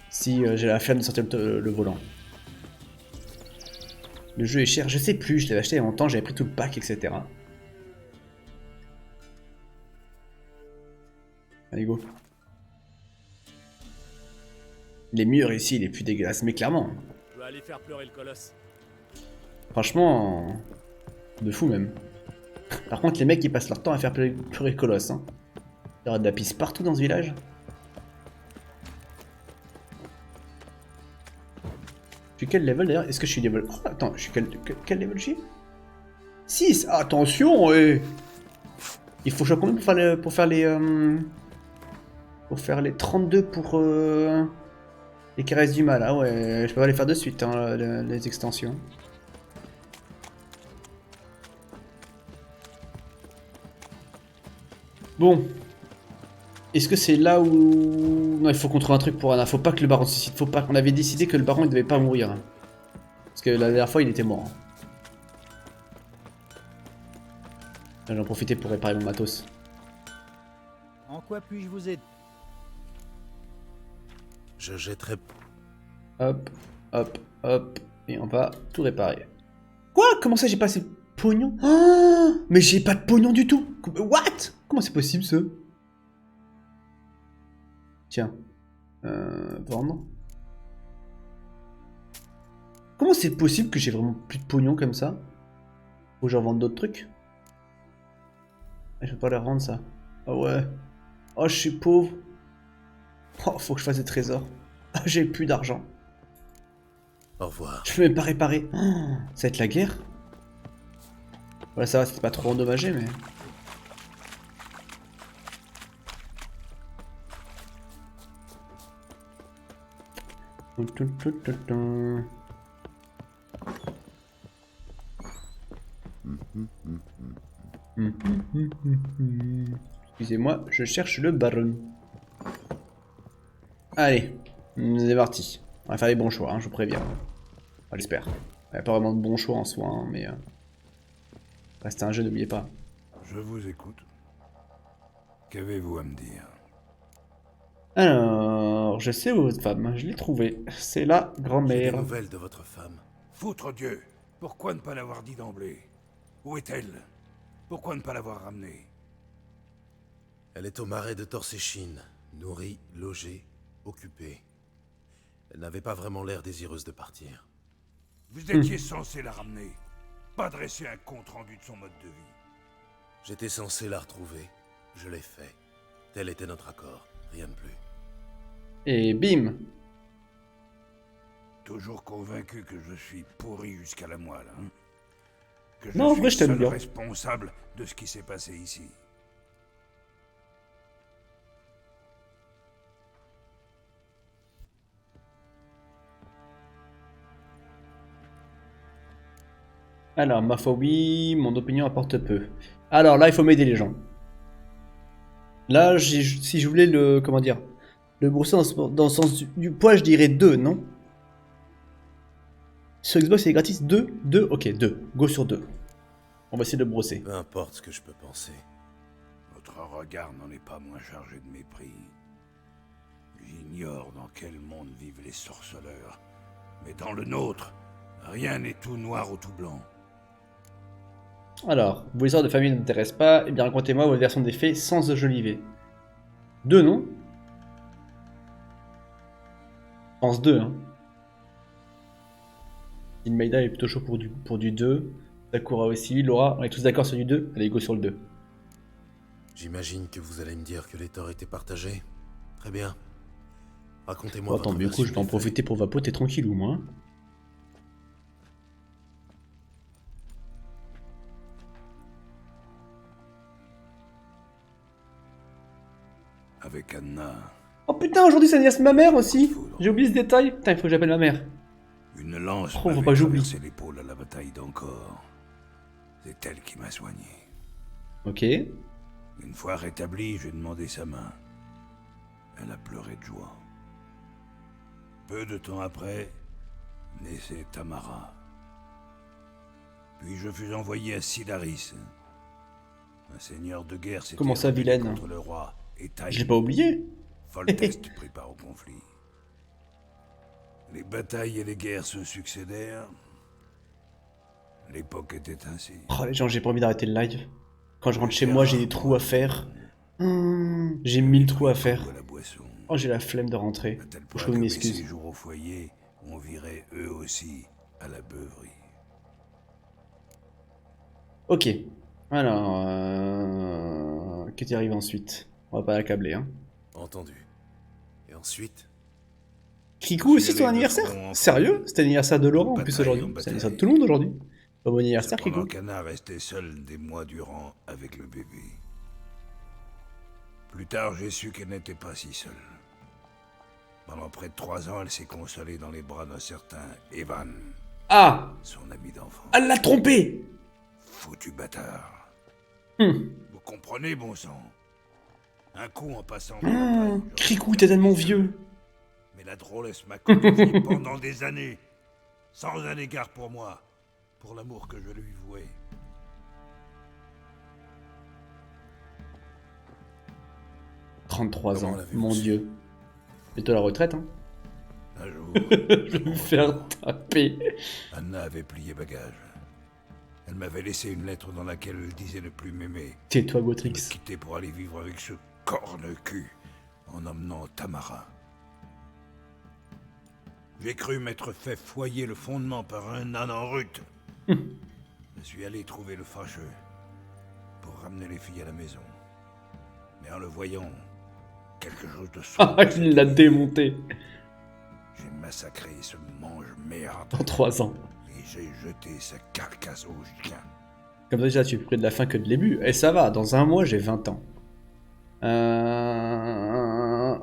[SPEAKER 1] Si j'ai la flemme de sortir le volant. Le jeu est cher, je sais plus, je l'avais acheté il y a longtemps, j'avais pris tout le pack, etc. Allez, go. Les murs ici, les plus dégueulasses, mais clairement.
[SPEAKER 2] Je vais aller faire pleurer le colosse.
[SPEAKER 1] Franchement, de fou même. Par contre, les mecs, ils passent leur temps à faire pleurer le colosse. Hein. Il y aura de la pisse partout dans ce village. Je suis quel level d'ailleurs? Est-ce que je suis level... Oh, attends, je suis quel level je suis? 6. Attention, ouais. Il faut que je sois combien pour faire les 32 pour les caresses du mal. Ah ouais, je peux pas les faire de suite, hein, les extensions. Bon. Est-ce que c'est là où... Non, il faut qu'on trouve un truc pour Anna. Faut pas que le baron se suicide. Faut pas... On avait décidé que le baron il devait pas mourir. Hein. Parce que la dernière fois il était mort. Hein. J'en profiter pour réparer mon matos.
[SPEAKER 10] En quoi puis-je vous aider?
[SPEAKER 3] Je jetterai...
[SPEAKER 1] Hop, hop, hop. Et on va tout réparer. Quoi? Comment ça j'ai pas assez de pognon? Oh, mais j'ai pas de pognon du tout. What? Comment c'est possible ça? Tiens. Vendre. Comment c'est possible que j'ai vraiment plus de pognon comme ça? Faut que j'en vende d'autres trucs? Je peux pas les revendre ça. Ah ouais. Oh, je suis pauvre. Oh, faut que je fasse des trésors. Oh, j'ai plus d'argent.
[SPEAKER 3] Au revoir.
[SPEAKER 1] Je peux même pas réparer. Oh, ça va être la guerre? Voilà, ça va, c'était pas trop endommagé, mais... Excusez-moi, je cherche le baron. Allez, c'est parti. On va faire les bons choix, hein, je vous préviens. Enfin, j'espère. Il n'y a pas vraiment de bons choix en soi, hein, mais... Reste un jeu, n'oubliez pas.
[SPEAKER 11] Je vous écoute. Qu'avez-vous à me dire?
[SPEAKER 1] Alors, je sais où votre femme, je l'ai trouvée. C'est la
[SPEAKER 3] J'ai des
[SPEAKER 1] grand-mère.
[SPEAKER 3] nouvelles de votre femme.
[SPEAKER 11] Foutre Dieu! Pourquoi ne pas l'avoir dit d'emblée? Où est-elle? Pourquoi ne pas l'avoir ramenée?
[SPEAKER 3] Elle est au marais de Torséchine, nourrie, logée, occupée. Elle n'avait pas vraiment l'air désireuse de partir.
[SPEAKER 11] Vous étiez censé la ramener, pas dresser un compte-rendu de son mode de vie.
[SPEAKER 3] J'étais censé la retrouver. Je l'ai fait. Tel était notre accord. Rien de plus.
[SPEAKER 1] Et bim.
[SPEAKER 11] Toujours convaincu que je suis pourri jusqu'à la moelle, hein? Que
[SPEAKER 1] Non, en
[SPEAKER 11] suis
[SPEAKER 1] vrai, je t'aime
[SPEAKER 11] seul
[SPEAKER 1] bien.
[SPEAKER 11] responsable de ce qui s'est passé ici.
[SPEAKER 1] Alors, ma foi, oui, mon opinion apporte peu. Alors là, il faut m'aider les gens. Là, si je voulais le... Comment dire? Le brosser dans le sens du poil, je dirais 2, non? Sur Xbox, c'est gratis 2? 2? Ok, 2. Go sur 2. On va essayer de le brosser.
[SPEAKER 3] Peu importe ce que je peux penser.
[SPEAKER 11] Votre regard n'en est pas moins chargé de mépris. J'ignore dans quel monde vivent les sorceleurs, mais dans le nôtre, rien n'est tout noir ou tout blanc.
[SPEAKER 1] Alors, vos histoires de famille ne m'intéressent pas, eh bien racontez-moi votre version des faits sans Jolivet. 2, non? Je pense 2, hein. Ilmaida est plutôt chaud pour du 2. Sakura aussi, Laura, on est tous d'accord sur du 2? Allez, go sur le 2.
[SPEAKER 3] J'imagine que vous allez me dire que les torts étaient partagés. Très bien. Racontez-moi
[SPEAKER 1] Bon,
[SPEAKER 3] votre
[SPEAKER 1] attends, du coup,
[SPEAKER 3] version
[SPEAKER 1] je vais en
[SPEAKER 3] des faits.
[SPEAKER 1] profiter pour vapoter tranquillou, moi. Hein.
[SPEAKER 11] Avec Anna,
[SPEAKER 1] Oh putain, aujourd'hui c'est l'anniversaire de ma mère aussi. J'ai oublié ce détail. Putain, il faut que j'appelle ma mère.
[SPEAKER 11] une lance
[SPEAKER 1] Oh, faut
[SPEAKER 11] m'avait
[SPEAKER 1] pas que j'oublie.
[SPEAKER 11] traversé l'épaule à la bataille d'Ancor. C'est elle qui m'a soigné.
[SPEAKER 1] Ok.
[SPEAKER 11] Une fois rétablie, j'ai demandé sa main. Elle a pleuré de joie. Peu de temps après, naissait Tamara. Puis je fus envoyé à Sidaris. Un seigneur de guerre s'était
[SPEAKER 1] Comment ça,
[SPEAKER 11] rebellé
[SPEAKER 1] vilaine?
[SPEAKER 11] contre le roi et
[SPEAKER 1] Je l'ai pas oublié.
[SPEAKER 11] Foltest prit part au conflit. Les batailles et les guerres se succédèrent. L'époque était ainsi.
[SPEAKER 1] Oh les gens, j'ai pas envie d'arrêter le live. Quand je rentre chez moi, j'ai des trous à faire. J'ai 1000 trous à faire. Oh, j'ai la flemme de rentrer. Je trouve une excuse.
[SPEAKER 11] Jours au foyer, on virait eux aussi à la beuverie.
[SPEAKER 1] Ok. Alors, qu'est-ce qui arrive ensuite? On va pas l'accabler, hein.
[SPEAKER 3] Entendu. Et ensuite?
[SPEAKER 1] Kikou aussi, c'est ton anniversaire? Sérieux? C'était l'anniversaire de Laurent en plus aujourd'hui. C'est l'anniversaire de tout le monde aujourd'hui. Bon anniversaire, Kikou.
[SPEAKER 11] Cependant, Kana restait seul des mois durant avec le bébé. Plus tard, j'ai su qu'elle n'était pas si seule. Pendant près de 3 ans, elle s'est consolée dans les bras d'un certain Evan.
[SPEAKER 1] Ah!
[SPEAKER 11] Son ami d'enfance.
[SPEAKER 1] Elle l'a trompé!
[SPEAKER 11] Foutu bâtard.
[SPEAKER 1] Hum.
[SPEAKER 11] Vous comprenez, bon sang? Un coup en passant...
[SPEAKER 1] Kikou, t'es tellement vieux.
[SPEAKER 11] Mais la drôlesse m'a coûté pendant des années. Sans un égard pour moi. Pour l'amour que je lui vouais. «
[SPEAKER 1] 33 ans, mon dieu. Bientôt la retraite, hein.
[SPEAKER 11] Un jour...
[SPEAKER 1] Je vais me faire taper.
[SPEAKER 11] Anna avait plié bagage. Elle m'avait laissé une lettre dans laquelle elle disait ne plus m'aimer.
[SPEAKER 1] Tais-toi, Gotrix.
[SPEAKER 11] Me quitter pour aller vivre avec ce corne-cul en emmenant Tamara. J'ai cru m'être fait foyer le fondement par un âne en rut. Je suis allé trouver le fâcheux pour ramener les filles à la maison. Mais en le voyant, quelque chose de sombre.
[SPEAKER 1] Ah, il l'a démonté.
[SPEAKER 11] J'ai massacré ce mange-merde.
[SPEAKER 1] En 3 ans.
[SPEAKER 11] Et j'ai jeté sa carcasse au chien.
[SPEAKER 1] Comme ça, déjà, tu es plus près de la fin que de début. Et ça va, dans un mois, j'ai 20 ans.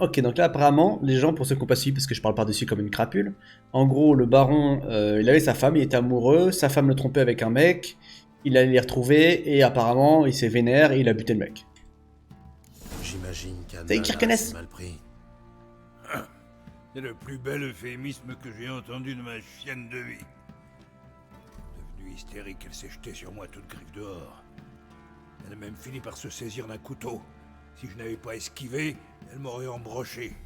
[SPEAKER 1] Ok, donc là, apparemment, les gens, pour ceux qui n'ont pas suivi, parce que je parle par-dessus comme une crapule, en gros, le baron, il avait sa femme, il était amoureux, sa femme le trompait avec un mec, il allait les retrouver, et apparemment, il s'est vénère et il a buté le mec.
[SPEAKER 3] J'imagine qu'Anna
[SPEAKER 1] C'est qui reconnaissent.
[SPEAKER 3] mal pris.
[SPEAKER 11] C'est le plus bel euphémisme que j'ai entendu de ma chienne de vie. Devenue hystérique, elle s'est jetée sur moi toute griffe dehors. Elle a même fini par se saisir d'un couteau. Si je n'avais pas esquivé, elle m'aurait embroché.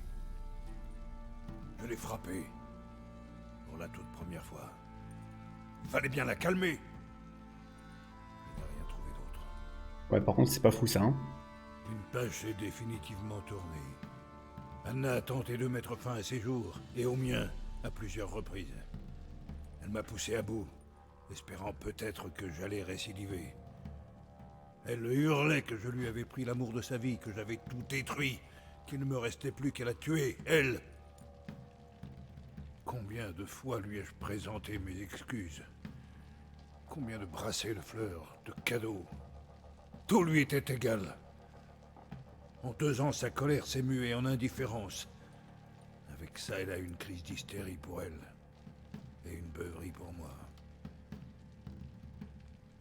[SPEAKER 11] Je l'ai frappée. Pour la toute première fois. Il fallait bien la calmer. Je n'ai rien trouvé d'autre.
[SPEAKER 1] Ouais, par contre, c'est pas fou ça, hein.
[SPEAKER 11] Une page s'est définitivement tournée. Anna a tenté de mettre fin à ses jours, et au mien, à plusieurs reprises. Elle m'a poussé à bout, espérant peut-être que j'allais récidiver. Elle hurlait que je lui avais pris l'amour de sa vie, que j'avais tout détruit, qu'il ne me restait plus qu'à la tuer, elle. Combien de fois lui ai-je présenté mes excuses? Combien de bracelets de fleurs, de cadeaux? Tout lui était égal. En 2 ans, sa colère s'est muée en indifférence. Avec ça, elle a eu une crise d'hystérie pour elle. Et une beuverie pour moi.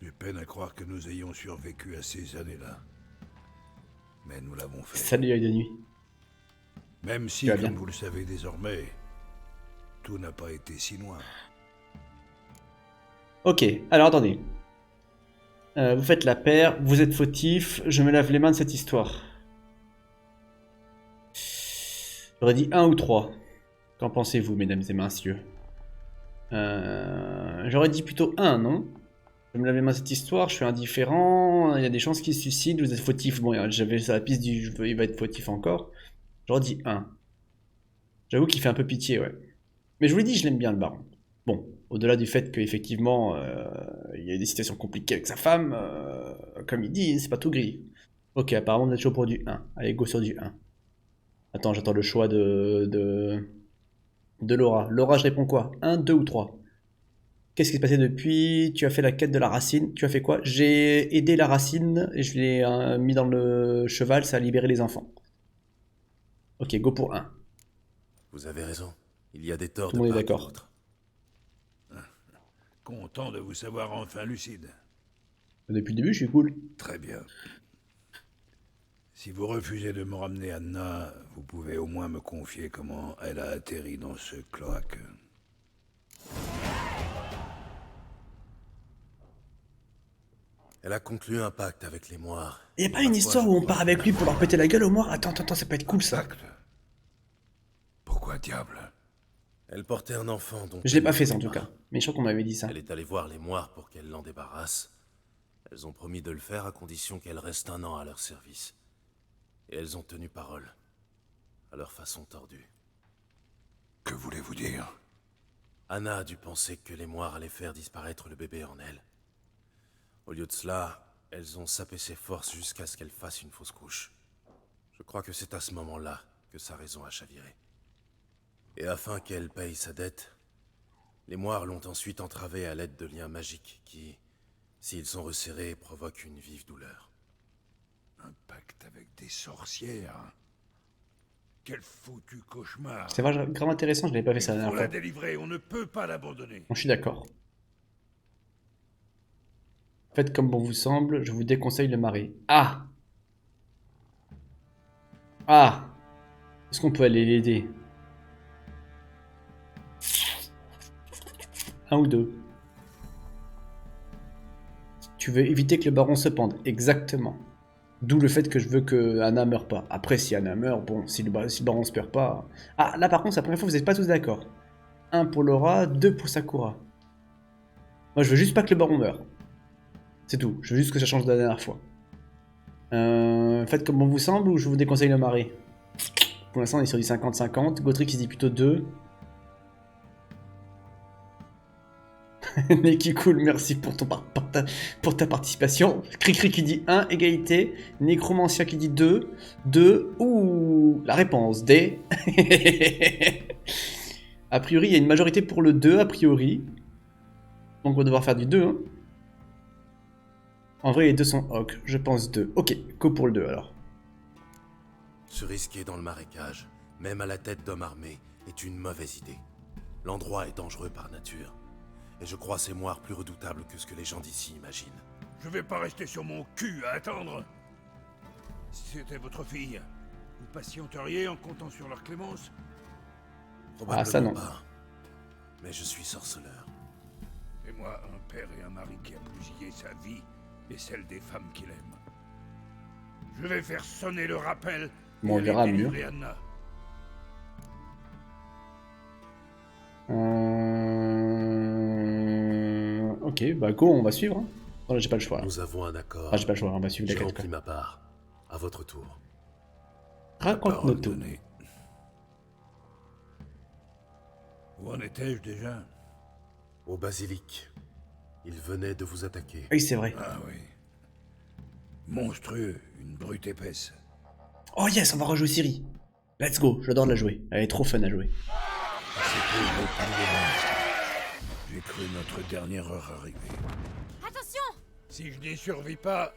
[SPEAKER 11] J'ai peine à croire que nous ayons survécu à ces années-là. Mais nous l'avons fait.
[SPEAKER 1] Salut, œil de nuit.
[SPEAKER 11] Même si, comme vous le savez désormais, tout n'a pas été si noir.
[SPEAKER 1] Ok, alors attendez. Vous faites la paire, vous êtes fautif, je me lave les mains de cette histoire. J'aurais dit 1 ou 3. Qu'en pensez-vous, mesdames et messieurs? J'aurais dit plutôt 1, non? Je me lave les mains de cette histoire, je suis indifférent, il y a des chances qu'il se suicide, vous êtes fautif. Bon, j'avais sur la piste du il va être fautif encore. J'aurais dit 1. J'avoue qu'il fait un peu pitié, ouais. Mais je vous l'ai dit, je l'aime bien le baron. Bon, au-delà du fait qu'effectivement, il y a des situations compliquées avec sa femme, comme il dit, c'est pas tout gris. Ok, apparemment vous êtes chaud pour du 1. Allez, go sur du 1. Attends, j'attends le choix de Laura. Laura, je réponds quoi? 1, 2 ou 3? Qu'est-ce qui s'est passé depuis? Tu as fait la quête de la racine. Tu as fait quoi? J'ai aidé la racine et je l'ai mis dans le cheval, ça a libéré les enfants. Ok, go pour 1.
[SPEAKER 3] Vous avez raison. Il y a des torts
[SPEAKER 1] Tout le monde
[SPEAKER 3] de
[SPEAKER 1] est
[SPEAKER 3] part et
[SPEAKER 1] d'accord.
[SPEAKER 3] d'autre.
[SPEAKER 11] Content de vous savoir enfin lucide.
[SPEAKER 1] Depuis le début, je suis cool.
[SPEAKER 11] Très bien. Si vous refusez de me ramener Anna, vous pouvez au moins me confier comment elle a atterri dans ce cloaque.
[SPEAKER 3] Elle a conclu un pacte avec les Moires.
[SPEAKER 1] Il n'y a pas une histoire où on part avec lui pour leur péter la gueule au moins? Attends, ça peut être cool ça.
[SPEAKER 11] Pourquoi diable?
[SPEAKER 3] Elle portait un enfant dont...
[SPEAKER 1] Je l'ai pas fait ça en tout cas, mais je crois qu'on m'avait dit ça.
[SPEAKER 3] Elle est allée voir les Moires pour qu'elle l'en débarrasse. Elles ont promis de le faire à condition qu'elle reste 1 an à leur service. Et elles ont tenu parole. À leur façon tordue.
[SPEAKER 11] Que voulez-vous dire?
[SPEAKER 3] Anna a dû penser que les Moires allaient faire disparaître le bébé en elle. Au lieu de cela, elles ont sapé ses forces jusqu'à ce qu'elle fasse une fausse couche. Je crois que c'est à ce moment-là que sa raison a chaviré. Et afin qu'elle paye sa dette, les Moires l'ont ensuite entravée à l'aide de liens magiques qui, s'ils sont resserrés, provoquent une vive douleur.
[SPEAKER 11] Un pacte avec des sorcières? Quel foutu cauchemar!
[SPEAKER 1] C'est vraiment intéressant, je n'avais pas fait ça la
[SPEAKER 11] Il faut
[SPEAKER 1] dernière
[SPEAKER 11] la
[SPEAKER 1] fois.
[SPEAKER 11] délivrer, on ne peut pas l'abandonner.
[SPEAKER 1] Bon, je suis d'accord. Faites comme bon vous semble, je vous déconseille le mari. Ah! Ah! Est-ce qu'on peut aller l'aider? 1 ou 2. Tu veux éviter que le baron se pende, exactement. D'où le fait que je veux que Anna meure pas. Après, si Anna meurt, bon, si le baron se perd pas... Ah, là par contre, c'est la première fois que vous n'êtes pas tous d'accord. 1 pour Laura, 2 pour Sakura. Moi, je veux juste pas que le baron meure. C'est tout, je veux juste que ça change de la dernière fois. Faites comme bon vous semble ou je vous déconseille le mari? Pour l'instant, on est sur du 50-50. Gotrix, il dit plutôt 2. Neki cool, merci pour ta participation. Cricri qui dit 1, égalité. Nécromancia qui dit 2. 2, ouh, la réponse, D. A priori, il y a une majorité pour le 2, a priori. Donc on va devoir faire du 2. Hein. En vrai, les 2 sont ok, je pense 2. Ok, go pour le 2 alors.
[SPEAKER 3] Se risquer dans le marécage, même à la tête d'hommes armés, est une mauvaise idée. L'endroit est dangereux par nature. Et je crois ces Moires plus redoutables que ce que les gens d'ici imaginent.
[SPEAKER 11] Je vais pas rester sur mon cul à attendre. Si c'était votre fille, vous patienteriez en comptant sur leur clémence?
[SPEAKER 3] Probablement
[SPEAKER 1] ça non.
[SPEAKER 3] pas. Mais je suis sorceleur.
[SPEAKER 11] Et moi, un père et un mari qui a bousillé sa vie et celle des femmes qu'il aime. Je vais faire sonner le rappel
[SPEAKER 1] Bon, on
[SPEAKER 11] et
[SPEAKER 1] verra
[SPEAKER 11] aller
[SPEAKER 1] mieux.
[SPEAKER 11] délivrer Anna.
[SPEAKER 1] Ok, bah go, on va suivre. Hein. Oh, là, j'ai pas le choix. Là.
[SPEAKER 3] Nous avons un accord.
[SPEAKER 1] Ah, j'ai pas le choix, on va suivre la
[SPEAKER 3] J'ai
[SPEAKER 1] quête.
[SPEAKER 3] rempli
[SPEAKER 1] quoi.
[SPEAKER 3] ma part. À votre tour.
[SPEAKER 1] Raconte-nous tout.
[SPEAKER 11] Où en étais-je déjà?
[SPEAKER 3] Au basilic. Il venait de vous attaquer.
[SPEAKER 1] Oui, c'est vrai.
[SPEAKER 11] Ah oui. Monstrueux, une brute épaisse.
[SPEAKER 1] Oh yes, on va rejouer Ciri. Let's go, j'adore la jouer. Elle est trop fun à jouer.
[SPEAKER 11] C'était le plus des monstres. J'ai cru notre dernière heure arriver.
[SPEAKER 8] Attention!
[SPEAKER 11] Si je n'y survis pas,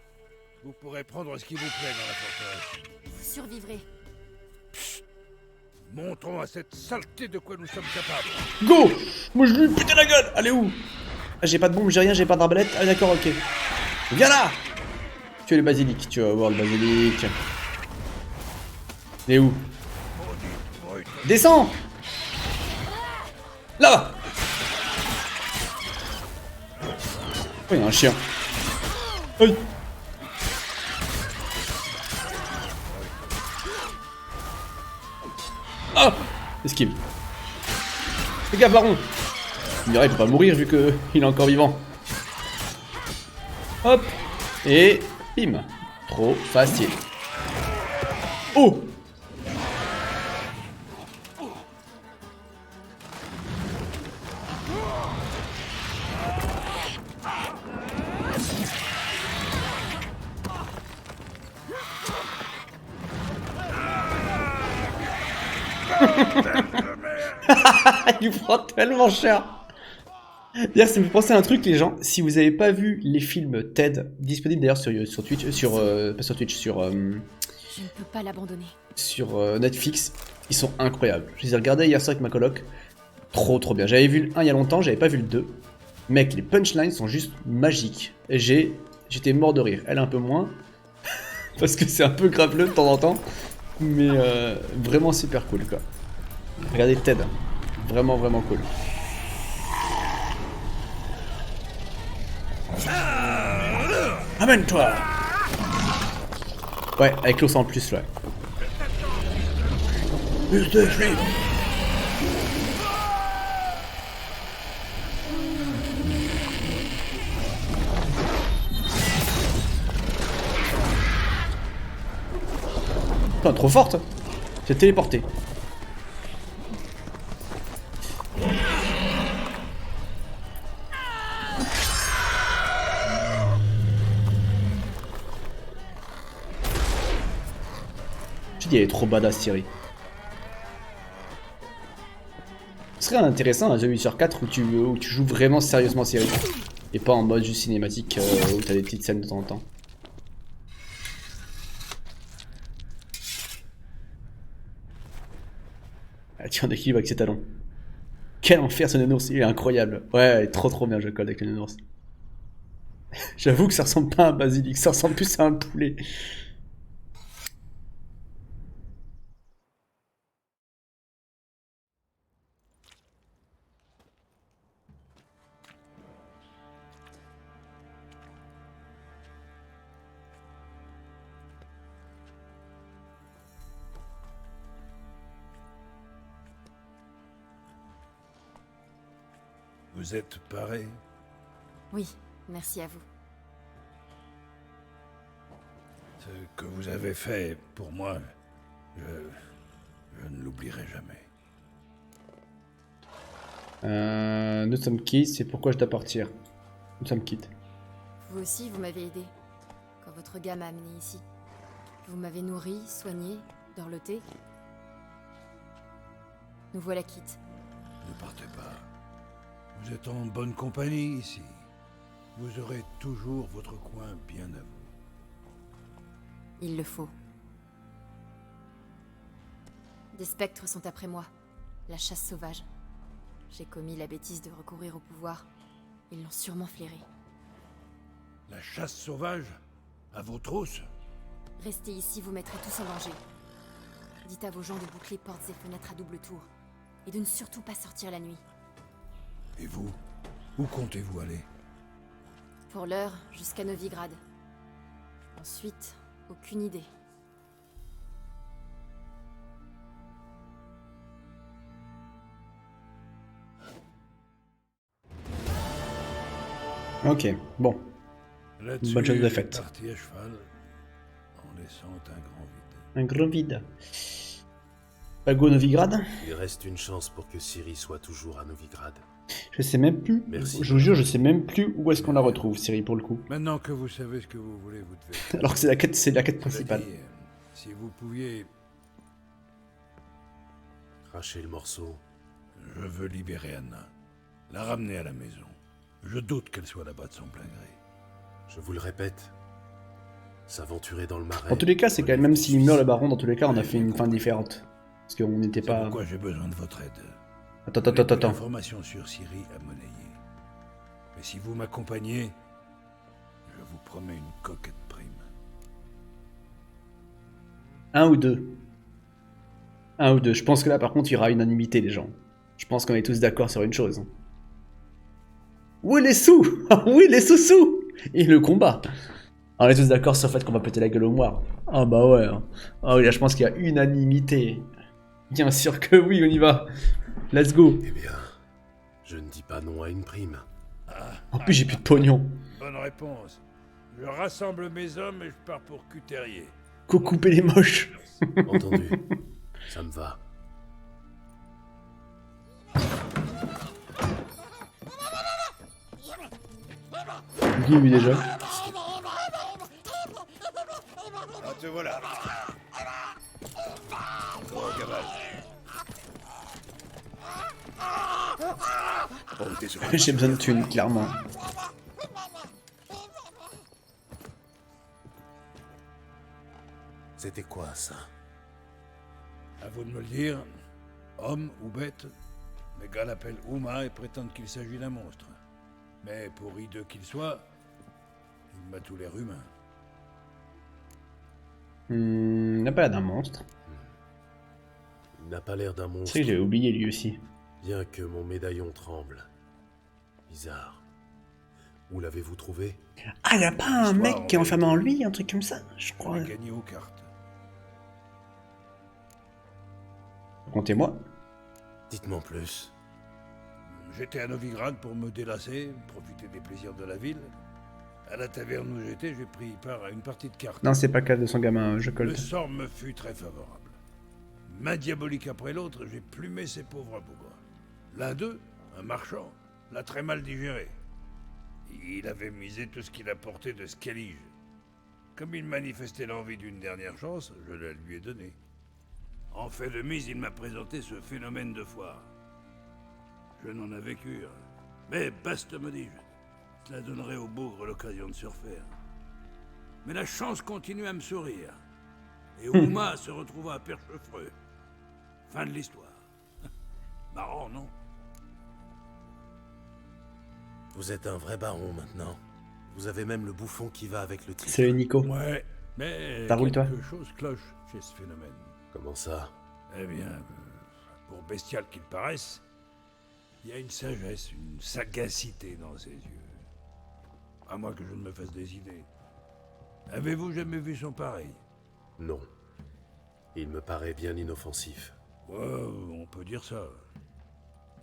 [SPEAKER 11] vous pourrez prendre ce qui vous plaît dans la forteresse.
[SPEAKER 8] Vous survivrez.
[SPEAKER 11] Montrons à cette saleté de quoi nous sommes capables.
[SPEAKER 1] Go! Moi je lui putain la gueule! Allez où? Ah, j'ai pas de bombe, j'ai rien, j'ai pas d'arbalète. Ah d'accord, ok. Viens là! Tu es le basilic, tu vas voir le basilic. Il est où? Descends! Là! Oh, il y a un chien. Aïe! Ah! Esquive. Fais gaffe, baron! Il dirait qu'il peut pas mourir vu qu'il est encore vivant. Hop! Et bim! Trop facile. Oh! Il prend tellement cher. D'ailleurs, ça me fait penser à un truc, les gens. Si vous avez pas vu les films TED, disponibles d'ailleurs sur Twitch, pas sur Twitch,
[SPEAKER 8] Je ne peux pas l'abandonner.
[SPEAKER 1] sur Netflix, ils sont incroyables. Je les ai regardés hier soir avec ma coloc. Trop bien. J'avais vu le 1 il y a longtemps, j'avais pas vu le 2. Mec, les punchlines sont juste magiques. Et j'étais mort de rire. Elle un peu moins. Parce que c'est un peu graveleux de temps en temps. Mais vraiment super cool quoi. Regardez TED. Vraiment cool. Amène-toi! Ouais, avec l'os en plus, ouais. Putain, trop forte! C'est téléporté. Je dis, elle est trop badass, Ciri. Ce serait intéressant un The Witcher 4 où tu joues vraiment sérieusement Ciri. Et pas en mode juste cinématique où t'as des petites scènes de temps en temps. Ah, tiens, de qui avec ses talons. Quel enfer ce nounours, il est incroyable. Ouais, trop bien je code avec le nounours. J'avoue que ça ressemble pas à un basilic, ça ressemble plus à un poulet.
[SPEAKER 11] Vous êtes paré?
[SPEAKER 8] Oui, merci à vous.
[SPEAKER 11] Ce que vous avez fait pour moi, je ne l'oublierai jamais.
[SPEAKER 1] Nous sommes quittes, c'est pourquoi je dois partir. Nous sommes quittes.
[SPEAKER 8] Vous aussi, vous m'avez aidé. Quand votre gars m'a amené ici. Vous m'avez nourri, soigné, dorloté. Nous voilà quittes.
[SPEAKER 11] Ne partez pas. Vous êtes en bonne compagnie ici. Vous aurez toujours votre coin bien à vous.
[SPEAKER 8] Il le faut. Des spectres sont après moi. La chasse sauvage. J'ai commis la bêtise de recourir au pouvoir. Ils l'ont sûrement flairé.
[SPEAKER 11] La chasse sauvage? À vos trousses?
[SPEAKER 8] Restez ici, vous mettrez tous en danger. Dites à vos gens de boucler portes et fenêtres à double tour. Et de ne surtout pas sortir la nuit.
[SPEAKER 11] Et vous? Où comptez-vous aller?
[SPEAKER 8] Pour l'heure, jusqu'à Novigrad. Ensuite, aucune idée.
[SPEAKER 1] Ok, bon.
[SPEAKER 11] Là-dessus,
[SPEAKER 1] Bonne chose de
[SPEAKER 11] il est
[SPEAKER 1] faite.
[SPEAKER 11] parti à cheval, en laissant un grand vide.
[SPEAKER 1] Un grand vide. Pago Novigrad?
[SPEAKER 3] Il reste une chance pour que Ciri soit toujours à Novigrad.
[SPEAKER 1] Je sais même plus.
[SPEAKER 3] Merci.
[SPEAKER 1] Je vous jure, je sais même plus où est-ce qu'on la retrouve, Ciri, pour le coup.
[SPEAKER 11] Maintenant que vous savez ce que vous voulez, vous devez...
[SPEAKER 1] Alors que c'est la quête
[SPEAKER 11] Cela
[SPEAKER 1] principale.
[SPEAKER 11] dit, si vous pouviez...
[SPEAKER 3] Cracher le morceau.
[SPEAKER 11] Je veux libérer Anna. La ramener à la maison. Je doute qu'elle soit là-bas de son plein gré.
[SPEAKER 3] Je vous le répète. S'aventurer dans le marais...
[SPEAKER 1] Dans tous les cas, c'est quand même s'il meurt le baron, dans tous les cas, on a fait une fin différente. Parce qu'on n'était
[SPEAKER 11] C'est
[SPEAKER 1] pas...
[SPEAKER 11] pourquoi j'ai besoin de votre aide.
[SPEAKER 1] Attends.
[SPEAKER 11] Information sur Ciri à monnayer. Mais si vous m'accompagnez, je vous promets une coquette prime.
[SPEAKER 1] Un ou deux. Je pense que là, par contre, il y aura unanimité, les gens. Je pense qu'on est tous d'accord sur une chose. Oui, les sous. Oui, les sous-sous. Et le combat. On est tous d'accord sur le fait qu'on va péter la gueule au moire. Ah bah ouais. Ah oui, là, je pense qu'il y a unanimité. Bien sûr que oui, on y va. Let's go.
[SPEAKER 3] Eh bien, je ne dis pas non à une prime.
[SPEAKER 1] En plus, j'ai plus de pognon.
[SPEAKER 11] Bonne réponse. Je rassemble mes hommes et je pars pour Cuterrier.
[SPEAKER 1] Couper les moches.
[SPEAKER 3] Entendu. Ça me va.
[SPEAKER 1] Qui lui déjà?
[SPEAKER 11] Ah, te voilà. Bon, cavale. Oh, désolé.
[SPEAKER 1] J'ai besoin de thunes, clairement.
[SPEAKER 3] C'était quoi, ça?
[SPEAKER 11] À vous de me le dire. Homme ou bête, mes gars l'appellent Uma et prétendent qu'il s'agit d'un monstre. Mais pour hideux qu'il soit, il m'a tous l'air humain.
[SPEAKER 1] Il n'a pas l'air d'un monstre.
[SPEAKER 3] Il n'a pas l'air d'un
[SPEAKER 1] C'est
[SPEAKER 3] monstre.
[SPEAKER 1] vrai que j'avais oublié lui aussi.
[SPEAKER 3] Bien que mon médaillon tremble. Bizarre. Où l'avez-vous trouvé?
[SPEAKER 1] Ah, y a pas un mec qui est enfermé en lui, un truc comme ça, je crois.
[SPEAKER 11] J'ai gagné aux cartes.
[SPEAKER 1] Racontez-moi.
[SPEAKER 3] Dites-moi en plus.
[SPEAKER 11] J'étais à Novigrad pour me délasser, profiter des plaisirs de la ville. À la taverne où j'étais, j'ai pris part à une partie de cartes.
[SPEAKER 1] Non, c'est pas le cas de son gamin, je
[SPEAKER 11] Le
[SPEAKER 1] colle.
[SPEAKER 11] sort me fut très favorable. Main diabolique après l'autre, j'ai plumé ces pauvres bougres. L'un d'eux, un marchand, l'a très mal digéré. Il avait misé tout ce qu'il apportait de Skellige. Comme il manifestait l'envie d'une dernière chance, je la lui ai donnée. En fait de mise, il m'a présenté ce phénomène de foire. Je n'en avais cure. Mais baste, me dis-je. Cela donnerait au bougre l'occasion de se refaire. Mais la chance continue à me sourire. Et Uma se retrouva à Perchefreux. Fin de l'histoire. Marrant, non?
[SPEAKER 3] Vous êtes un vrai baron maintenant. Vous avez même le bouffon qui va avec le titre.
[SPEAKER 1] C'est le Nico.
[SPEAKER 11] Ouais, mais
[SPEAKER 1] T'as roulé, toi?
[SPEAKER 11] quelque chose cloche chez ce phénomène.
[SPEAKER 3] Comment ça?
[SPEAKER 11] Eh bien, pour bestial qu'il paraisse, il y a une sagesse, une sagacité dans ses yeux. À moins que je ne me fasse des idées. Avez-vous jamais vu son pareil?
[SPEAKER 3] Non. Il me paraît bien inoffensif.
[SPEAKER 11] Ouais, on peut dire ça.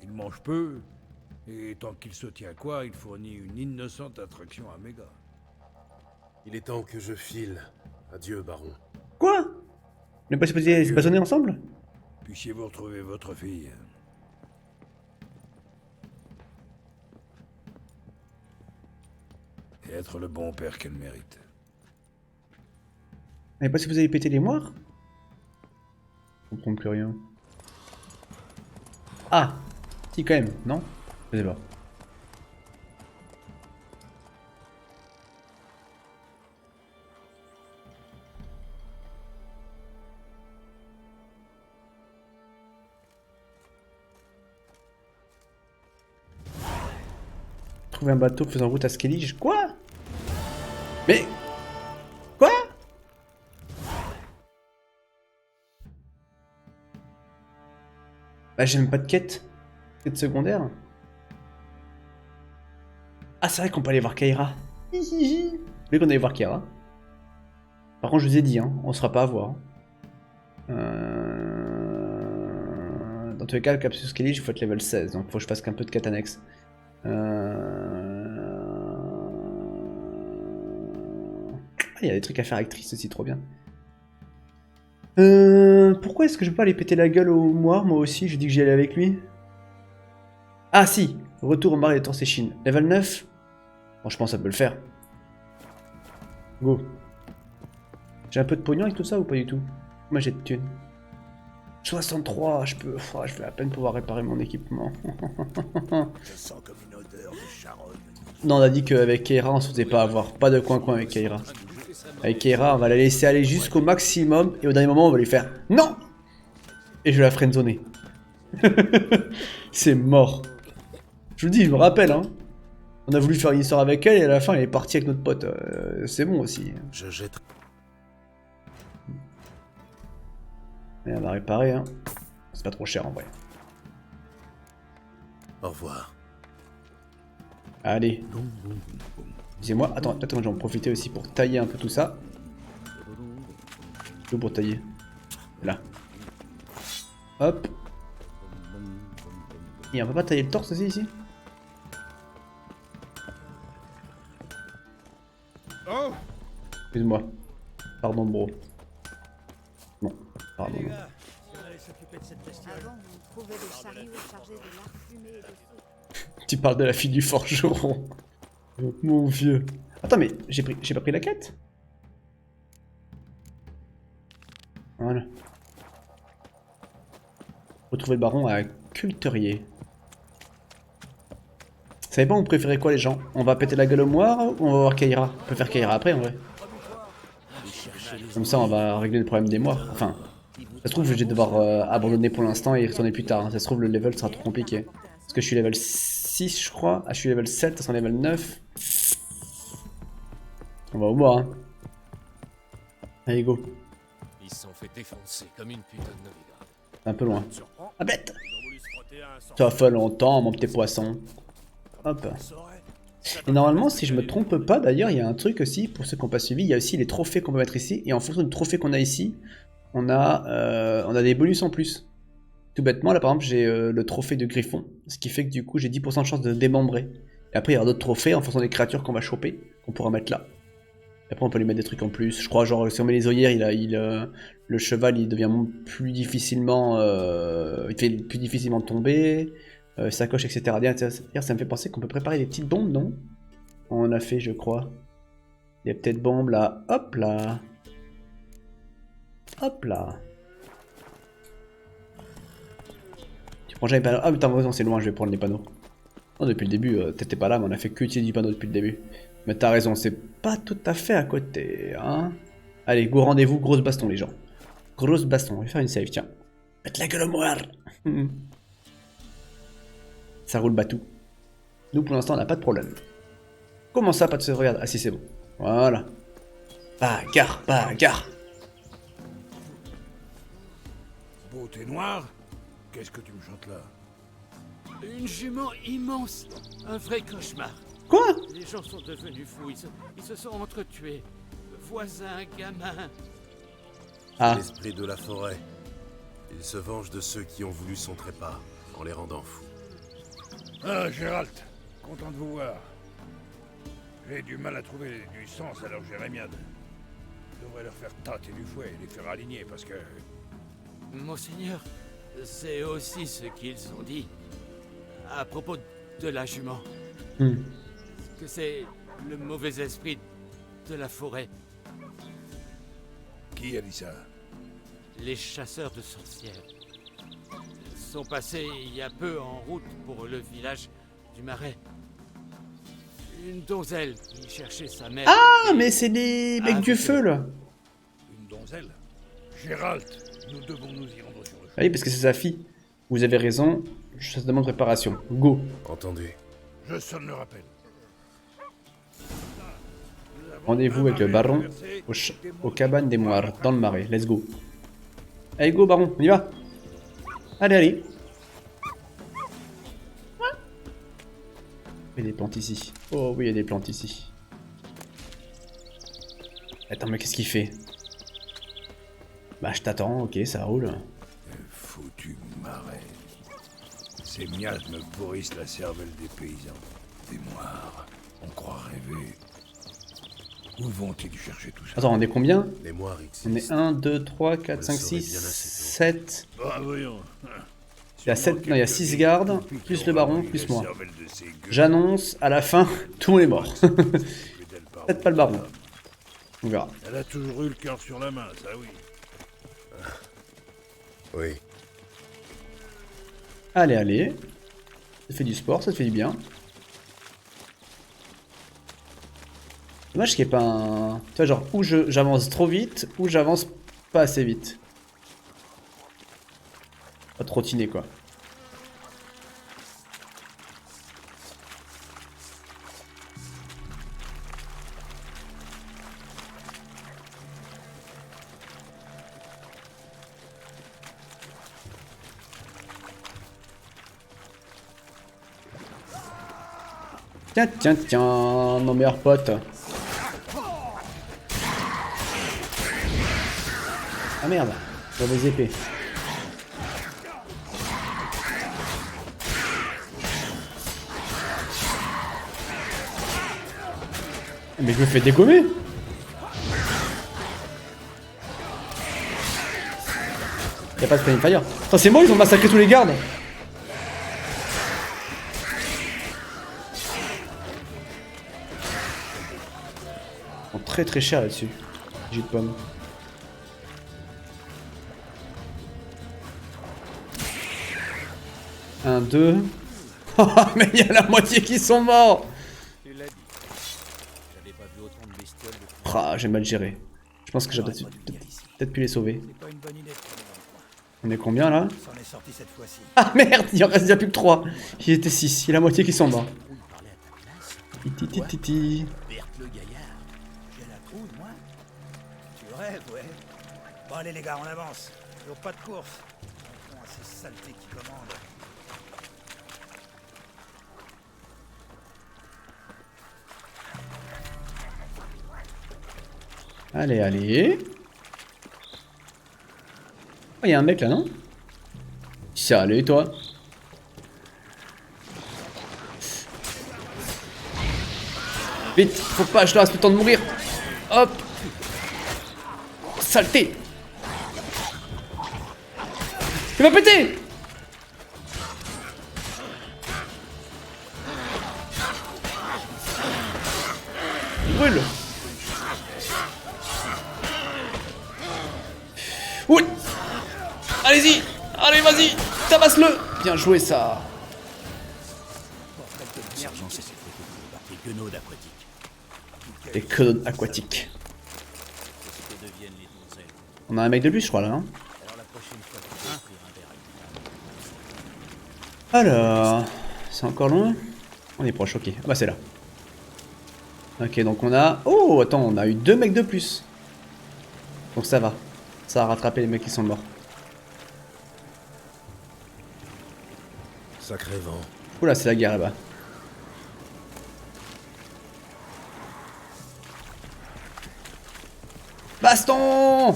[SPEAKER 11] Il mange peu, et tant qu'il se tient quoi, il fournit une innocente attraction à mes gars.
[SPEAKER 3] Il est temps que je file. Adieu, baron.
[SPEAKER 1] Quoi? On n'est pas supposé se bastonner ensemble?
[SPEAKER 11] Puissiez-vous retrouver votre fille. Et être le bon père qu'elle mérite.
[SPEAKER 1] On n'est pas supposé péter les moires? Je comprends plus rien. Ah! Si, quand même, non? Je sais pas. Trouver un bateau faisant route à Skellige. Quoi? Mais... Quoi? Bah j'ai même pas de quête. Quête secondaire. Ah c'est vrai qu'on peut aller voir Kaira. Vous voulez qu'on aille voir Kaira? Par contre je vous ai dit, hein, on sera pas à voir. Dans tous les cas, le capsule Skellige, il faut être level 16, donc il faut que je fasse qu'un peu de quête annexe. Ah, il y a des trucs à faire avec Triss aussi, trop bien. Pourquoi est-ce que je peux pas aller péter la gueule au moire, moi aussi? J'ai dit que j'y allais avec lui. Ah si! Retour au marais des Torséchines. Level 9? Bon, je pense que ça peut le faire. Go. J'ai un peu de pognon avec tout ça ou pas du tout? Moi j'ai de thunes. 63, je vais à peine pouvoir réparer mon équipement.
[SPEAKER 11] Je sens comme une odeur de charogne.
[SPEAKER 1] Non, on a dit qu'avec Keira on se faisait pas avoir. Pas de coin-coin avec Keira. Avec Keira, on va la laisser aller jusqu'au maximum et au dernier moment on va lui faire NON! Et je vais la friendzoner. C'est mort. Je vous dis, je me rappelle, hein. On a voulu faire une histoire avec elle et à la fin elle est partie avec notre pote. C'est bon aussi.
[SPEAKER 3] Je jette.
[SPEAKER 1] Et on va réparer, hein. C'est pas trop cher en vrai.
[SPEAKER 3] Au revoir.
[SPEAKER 1] Allez. Excusez-moi, attends, je vais en profiter aussi pour tailler un peu tout ça. Tout pour tailler. Là. Hop. Et on peut pas tailler le torse aussi ici?
[SPEAKER 11] Oh!
[SPEAKER 1] Excuse-moi. Pardon, bro. Non, pardon.
[SPEAKER 6] Avant, on trouvait des chariots chargés de lard fumé et de feu.
[SPEAKER 1] Tu parles de la fille du forgeron. Mon vieux. Attends, mais j'ai pas pris la quête? Voilà. Retrouver le baron à Culterier. Vous savez pas, vous préférez quoi les gens? On va péter la gueule au moire ou on va voir Keira? On peut faire Keira après en vrai. Comme ça on va régler le problème des moires. Enfin, ça se trouve je vais devoir abandonner pour l'instant et y retourner plus tard. Ça se trouve le level sera trop compliqué. Parce que je suis level 6 je crois. Ah je suis level 7, ça sera level 9. On va au moire hein. Allez go.
[SPEAKER 2] Ils se sont fait défoncer comme une putain de Novigrad.
[SPEAKER 1] C'est un peu loin. Ah bête! Ça fait longtemps mon petit poisson. Hop. Et normalement, si je me trompe pas, d'ailleurs, il y a un truc aussi, pour ceux qui n'ont pas suivi, il y a aussi les trophées qu'on peut mettre ici, et en fonction du trophée qu'on a ici, on a des bonus en plus. Tout bêtement, là par exemple, j'ai le trophée de Griffon, ce qui fait que du coup, j'ai 10% de chance de démembrer. Et après, il y aura d'autres trophées en fonction des créatures qu'on va choper, qu'on pourra mettre là. Et après, on peut lui mettre des trucs en plus. Je crois, genre, si on met les œillères, le cheval, il devient plus difficilement... il fait plus difficilement tomber... sacoche, etc. D'ailleurs, ça me fait penser qu'on peut préparer des petites bombes, non? On en a fait, je crois. Il y a peut-être bombes là. Hop là. Hop là. Tu prends jamais les panneaux. Ah, mais t'as raison, c'est loin, je vais prendre les panneaux. Non, depuis le début, t'étais pas là, mais on a fait que utiliser du panneau depuis le début. Mais t'as raison, c'est pas tout à fait à côté, hein. Allez, go rendez-vous, grosse baston, les gens. Grosse baston, on va faire une save, tiens. Mettre la gueule au moire. Ça roule batou. Nous, pour l'instant, on n'a pas de problème. Comment ça, pas de sauvegarde? Ah si, c'est bon. Voilà. Bagarre, bagarre.
[SPEAKER 11] Beauté noire? Qu'est-ce que tu me chantes là?
[SPEAKER 2] Une jument immense. Un vrai cauchemar.
[SPEAKER 1] Quoi?
[SPEAKER 2] Les gens sont devenus fous. Ils se sont entretués. Voisins, gamins.
[SPEAKER 1] Ah.
[SPEAKER 3] L'esprit de la forêt. Il se venge de ceux qui ont voulu son trépas, en les rendant fous.
[SPEAKER 11] Ah, Gérald, content de vous voir. J'ai du mal à trouver du sens à leur jérémiade. Je devrais leur faire tâter du fouet et les faire aligner parce que...
[SPEAKER 2] Monseigneur, c'est aussi ce qu'ils ont dit. À propos de la jument. Que c'est le mauvais esprit de la forêt.
[SPEAKER 11] Qui a dit ça?
[SPEAKER 2] Les chasseurs de sorcières sont passés il y a peu en route pour le village du Marais. Une donzelle qui cherchait sa mère.
[SPEAKER 1] Ah, mais c'est des mecs du feu, là.
[SPEAKER 11] Une donzelle? Gérald, nous devons nous y rendre sur le chemin.
[SPEAKER 1] Ah oui, parce que c'est sa fille. Vous avez raison, ça demande préparation. Go.
[SPEAKER 3] Entendu.
[SPEAKER 11] Je sonne le rappel.
[SPEAKER 1] Rendez-vous avec le baron aux cabanes des moires, dans le marais. Let's go. Allez, go, baron, on y va. Allez, allez. Il y a des plantes ici. Oh oui, il y a des plantes ici. Attends, mais qu'est-ce qu'il fait? Bah, je t'attends, ok, ça roule.
[SPEAKER 11] Foutu marais. Ces miasmes me pourrissent la cervelle des paysans. Des moires. On croit rêver. Où vont-ils chercher tout ça?
[SPEAKER 1] Attends, on est combien?
[SPEAKER 3] Les moires
[SPEAKER 1] On est 1, 2, 3, 4, 5, 6, 7.
[SPEAKER 11] Ah, voyons.
[SPEAKER 1] Il y a 7, non, il y a 6 gardes, plus le baron, plus moi. J'annonce, à la fin, tout le monde est mort. Peut-être pas le baron. On verra.
[SPEAKER 11] Elle a toujours eu le cœur sur la main, ça oui.
[SPEAKER 3] Oui.
[SPEAKER 1] Allez, allez. Ça fait du sport, ça te fait du bien. Dommage qu'il n'y ait pas un... Tu vois, genre, ou j'avance trop vite, ou j'avance pas assez vite. Pas trottiner, quoi. Tiens, tiens, tiens, mon meilleur pote. Ah merde, j'ai des épées. Mais je me fais dégommer. Y'a pas de Spinning Fire. Attends, c'est moi, ils ont massacré tous les gardes. Ils sont très très cher là-dessus. Jus de pomme. Un, deux. Oh, mais il y a la moitié qui sont morts. Ah, j'ai mal géré. Je pense que j'ai peut-être pu les sauver. On est combien là? Ah merde, il en reste déjà plus que 3. Il était 6, il y a la moitié qui sont morts. Titi.
[SPEAKER 10] Bon allez les gars, on avance. Pas de course. On a ces saletés qui commandent.
[SPEAKER 1] Allez, allez. Oh, il y a un mec là, non? Salut, toi. Vite, faut pas, je laisse le temps de mourir. Hop. Saleté. Il va péter. Il brûle. Oui. Allez-y. Allez, vas-y. Tabasse-le. Bien joué, ça. Des quenaudes aquatiques. On a un mec de plus, je crois, là, non? Alors... C'est encore loin? On est proche, ok. Ah bah, c'est là. Ok, donc on a... Oh, attends, on a eu 2 mecs de plus. Donc ça va. Ça a rattrapé les mecs qui sont morts.
[SPEAKER 3] Sacré vent.
[SPEAKER 1] Oula, c'est la guerre là-bas. Baston!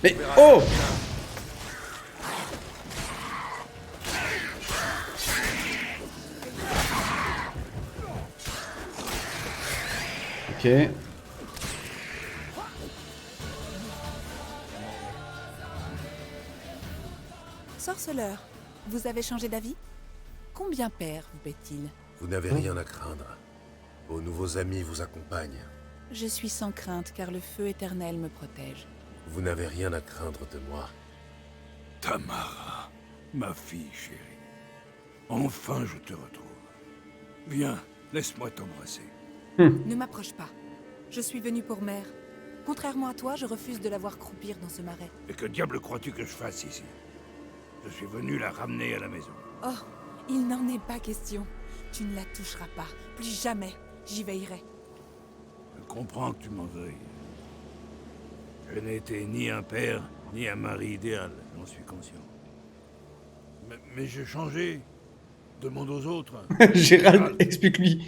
[SPEAKER 1] Mais oh! Ok.
[SPEAKER 12] Sorceleur, vous avez changé d'avis? Combien père vous paie-t-il?
[SPEAKER 3] Vous n'avez rien à craindre. Vos nouveaux amis vous accompagnent.
[SPEAKER 12] Je suis sans crainte car le feu éternel me protège.
[SPEAKER 3] Vous n'avez rien à craindre de moi.
[SPEAKER 11] Tamara, ma fille chérie. Enfin je te retrouve. Viens, laisse-moi t'embrasser.
[SPEAKER 12] Ne m'approche pas. Je suis venu pour mère. Contrairement à toi, je refuse de la voir croupir dans ce marais.
[SPEAKER 11] Et que diable crois-tu que je fasse ici? Je suis venu la ramener à la maison.
[SPEAKER 12] Oh, il n'en est pas question. Tu ne la toucheras pas. Plus jamais. J'y veillerai.
[SPEAKER 11] Je comprends que tu m'en veuilles. Je n'ai été ni un père, ni un mari idéal, j'en suis conscient. Mais j'ai changé. Demande aux autres.
[SPEAKER 1] Gérald, explique-lui.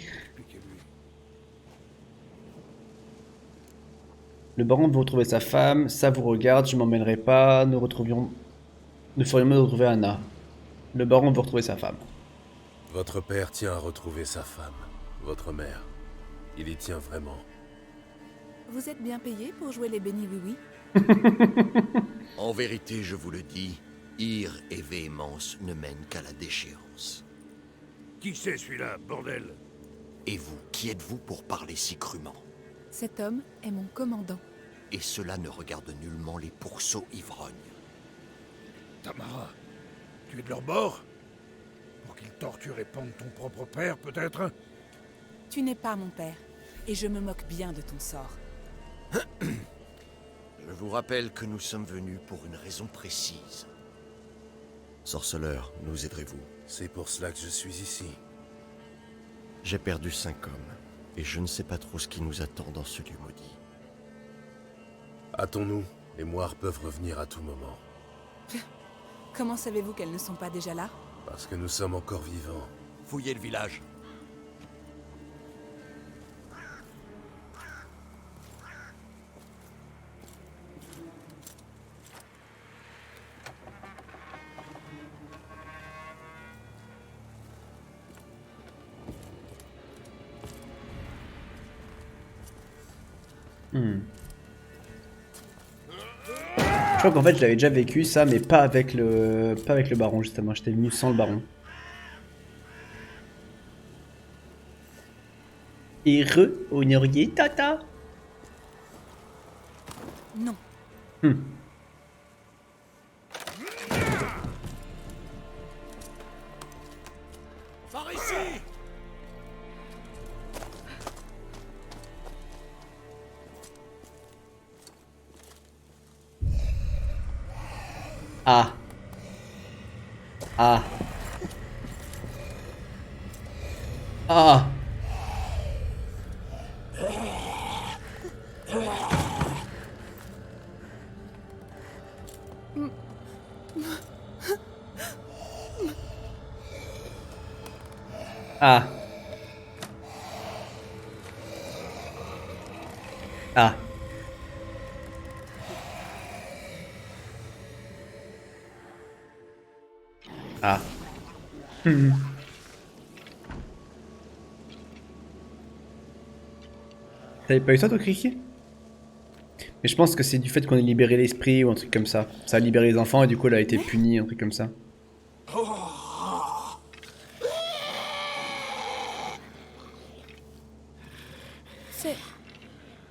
[SPEAKER 1] Le baron veut retrouver sa femme, ça vous regarde, je m'emmènerai pas, nous ferions mieux de retrouver Anna. Le baron veut retrouver sa femme.
[SPEAKER 3] Votre père tient à retrouver sa femme. Votre mère. Il y tient vraiment.
[SPEAKER 12] Vous êtes bien payé pour jouer les bénis oui-oui?
[SPEAKER 13] En vérité, je vous le dis, ire et véhémence ne mènent qu'à la déchéance.
[SPEAKER 11] Qui c'est celui-là, bordel?
[SPEAKER 13] Et vous, qui êtes-vous pour parler si crûment?
[SPEAKER 12] Cet homme est mon commandant.
[SPEAKER 13] Et cela ne regarde nullement les pourceaux ivrognes.
[SPEAKER 11] Tamara, tu es de leur bord? Pour qu'ils torturent et pendent ton propre père, peut-être?
[SPEAKER 12] Tu n'es pas mon père, et je me moque bien de ton sort.
[SPEAKER 13] Je vous rappelle que nous sommes venus pour une raison précise. Sorceleur, nous aiderez-vous?
[SPEAKER 3] C'est pour cela que je suis ici.
[SPEAKER 13] J'ai perdu 5 hommes, et je ne sais pas trop ce qui nous attend dans ce lieu maudit.
[SPEAKER 3] Hâtons-nous, les moires peuvent revenir à tout moment.
[SPEAKER 12] Comment savez-vous qu'elles ne sont pas déjà là?
[SPEAKER 3] Parce que nous sommes encore vivants.
[SPEAKER 13] Fouillez le village.
[SPEAKER 1] Je crois qu'en fait je l'avais déjà vécu ça, mais pas avec le baron justement. J'étais venu sans le baron. Et honoriez tata.
[SPEAKER 12] Non.
[SPEAKER 2] Par ici!
[SPEAKER 1] Ah. Ah. Ah. Ah. Ah. Ah. T'avais pas eu ça toi, Kriki? Mais je pense que c'est du fait qu'on ait libéré l'esprit ou un truc comme ça. Ça a libéré les enfants et du coup elle a été punie, un truc comme ça.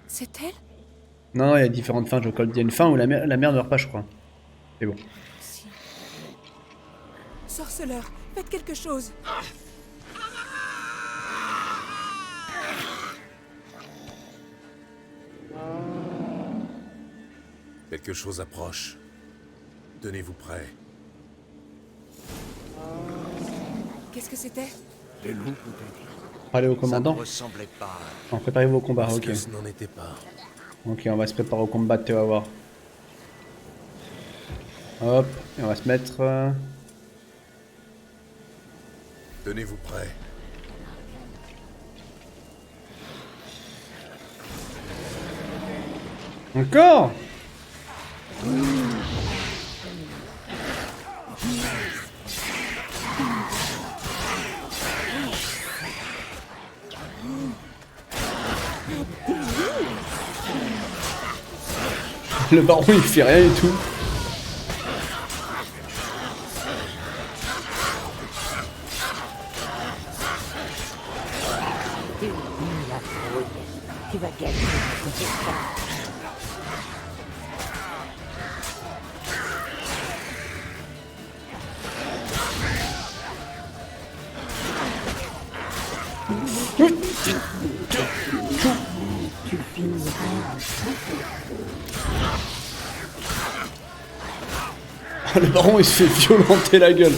[SPEAKER 12] C'est elle?
[SPEAKER 1] Non, il y a différentes fins, je crois. Il y a une fin où la mère ne meurt pas, je crois. C'est bon.
[SPEAKER 12] Sorceleur, faites quelque chose.
[SPEAKER 3] Quelque chose approche. Tenez-vous prêts.
[SPEAKER 12] Qu'est-ce que c'était?
[SPEAKER 11] Des loups, peut-être.
[SPEAKER 1] Parlez au commandant.
[SPEAKER 13] Ça ne ressemblait pas.
[SPEAKER 1] Préparez-vous au combat, ok.
[SPEAKER 3] Ce n'en était pas.
[SPEAKER 1] Ok, on va se préparer au combat, tu vas voir. Hop, et on va se mettre...
[SPEAKER 3] Tenez-vous prêts.
[SPEAKER 1] Encore? Le baron il fait rien du tout.
[SPEAKER 9] Tu vas gagner ce combat. Tu finiras.
[SPEAKER 1] Le baron il se fait violenter la gueule.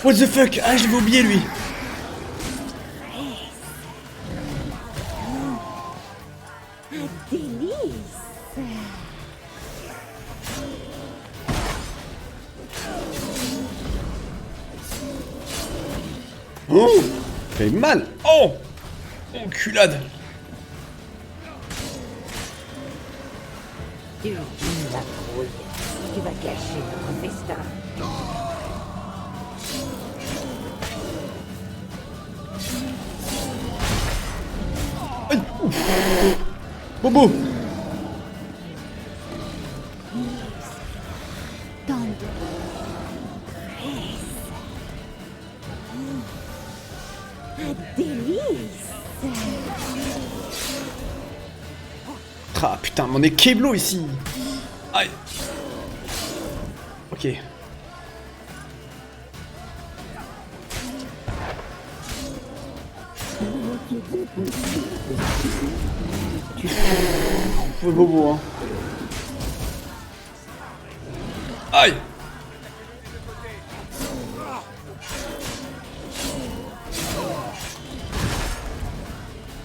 [SPEAKER 1] What the fuck? Ah, je l'ai oublié lui.
[SPEAKER 6] Un délice.
[SPEAKER 1] Oh, fait mal. Oh, enculade.
[SPEAKER 9] Tu la trouille. Tu vas gâcher notre festin.
[SPEAKER 1] Bobo.
[SPEAKER 6] Un délice.
[SPEAKER 1] Ah putain, mais on est Keblo ici. Aïe. Ok. Faut le bobo, hein. Aïe.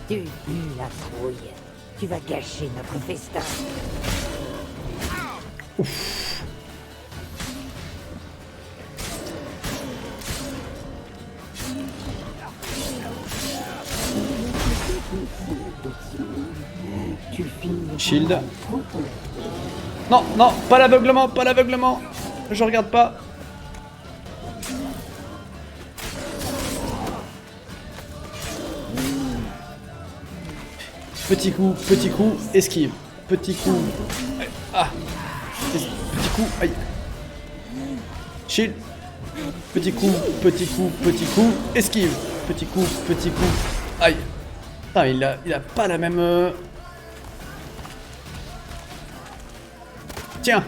[SPEAKER 9] Tu pues la trouille. Tu vas gâcher notre festin.
[SPEAKER 1] Ouf. Shield. Non, non, pas l'aveuglement, pas l'aveuglement. Je regarde pas. Petit coup, esquive. Petit coup. Ah. Petit coup, aïe. Shield. Petit coup, esquive. Petit coup, aïe. Putain, il a pas la même... Tiens,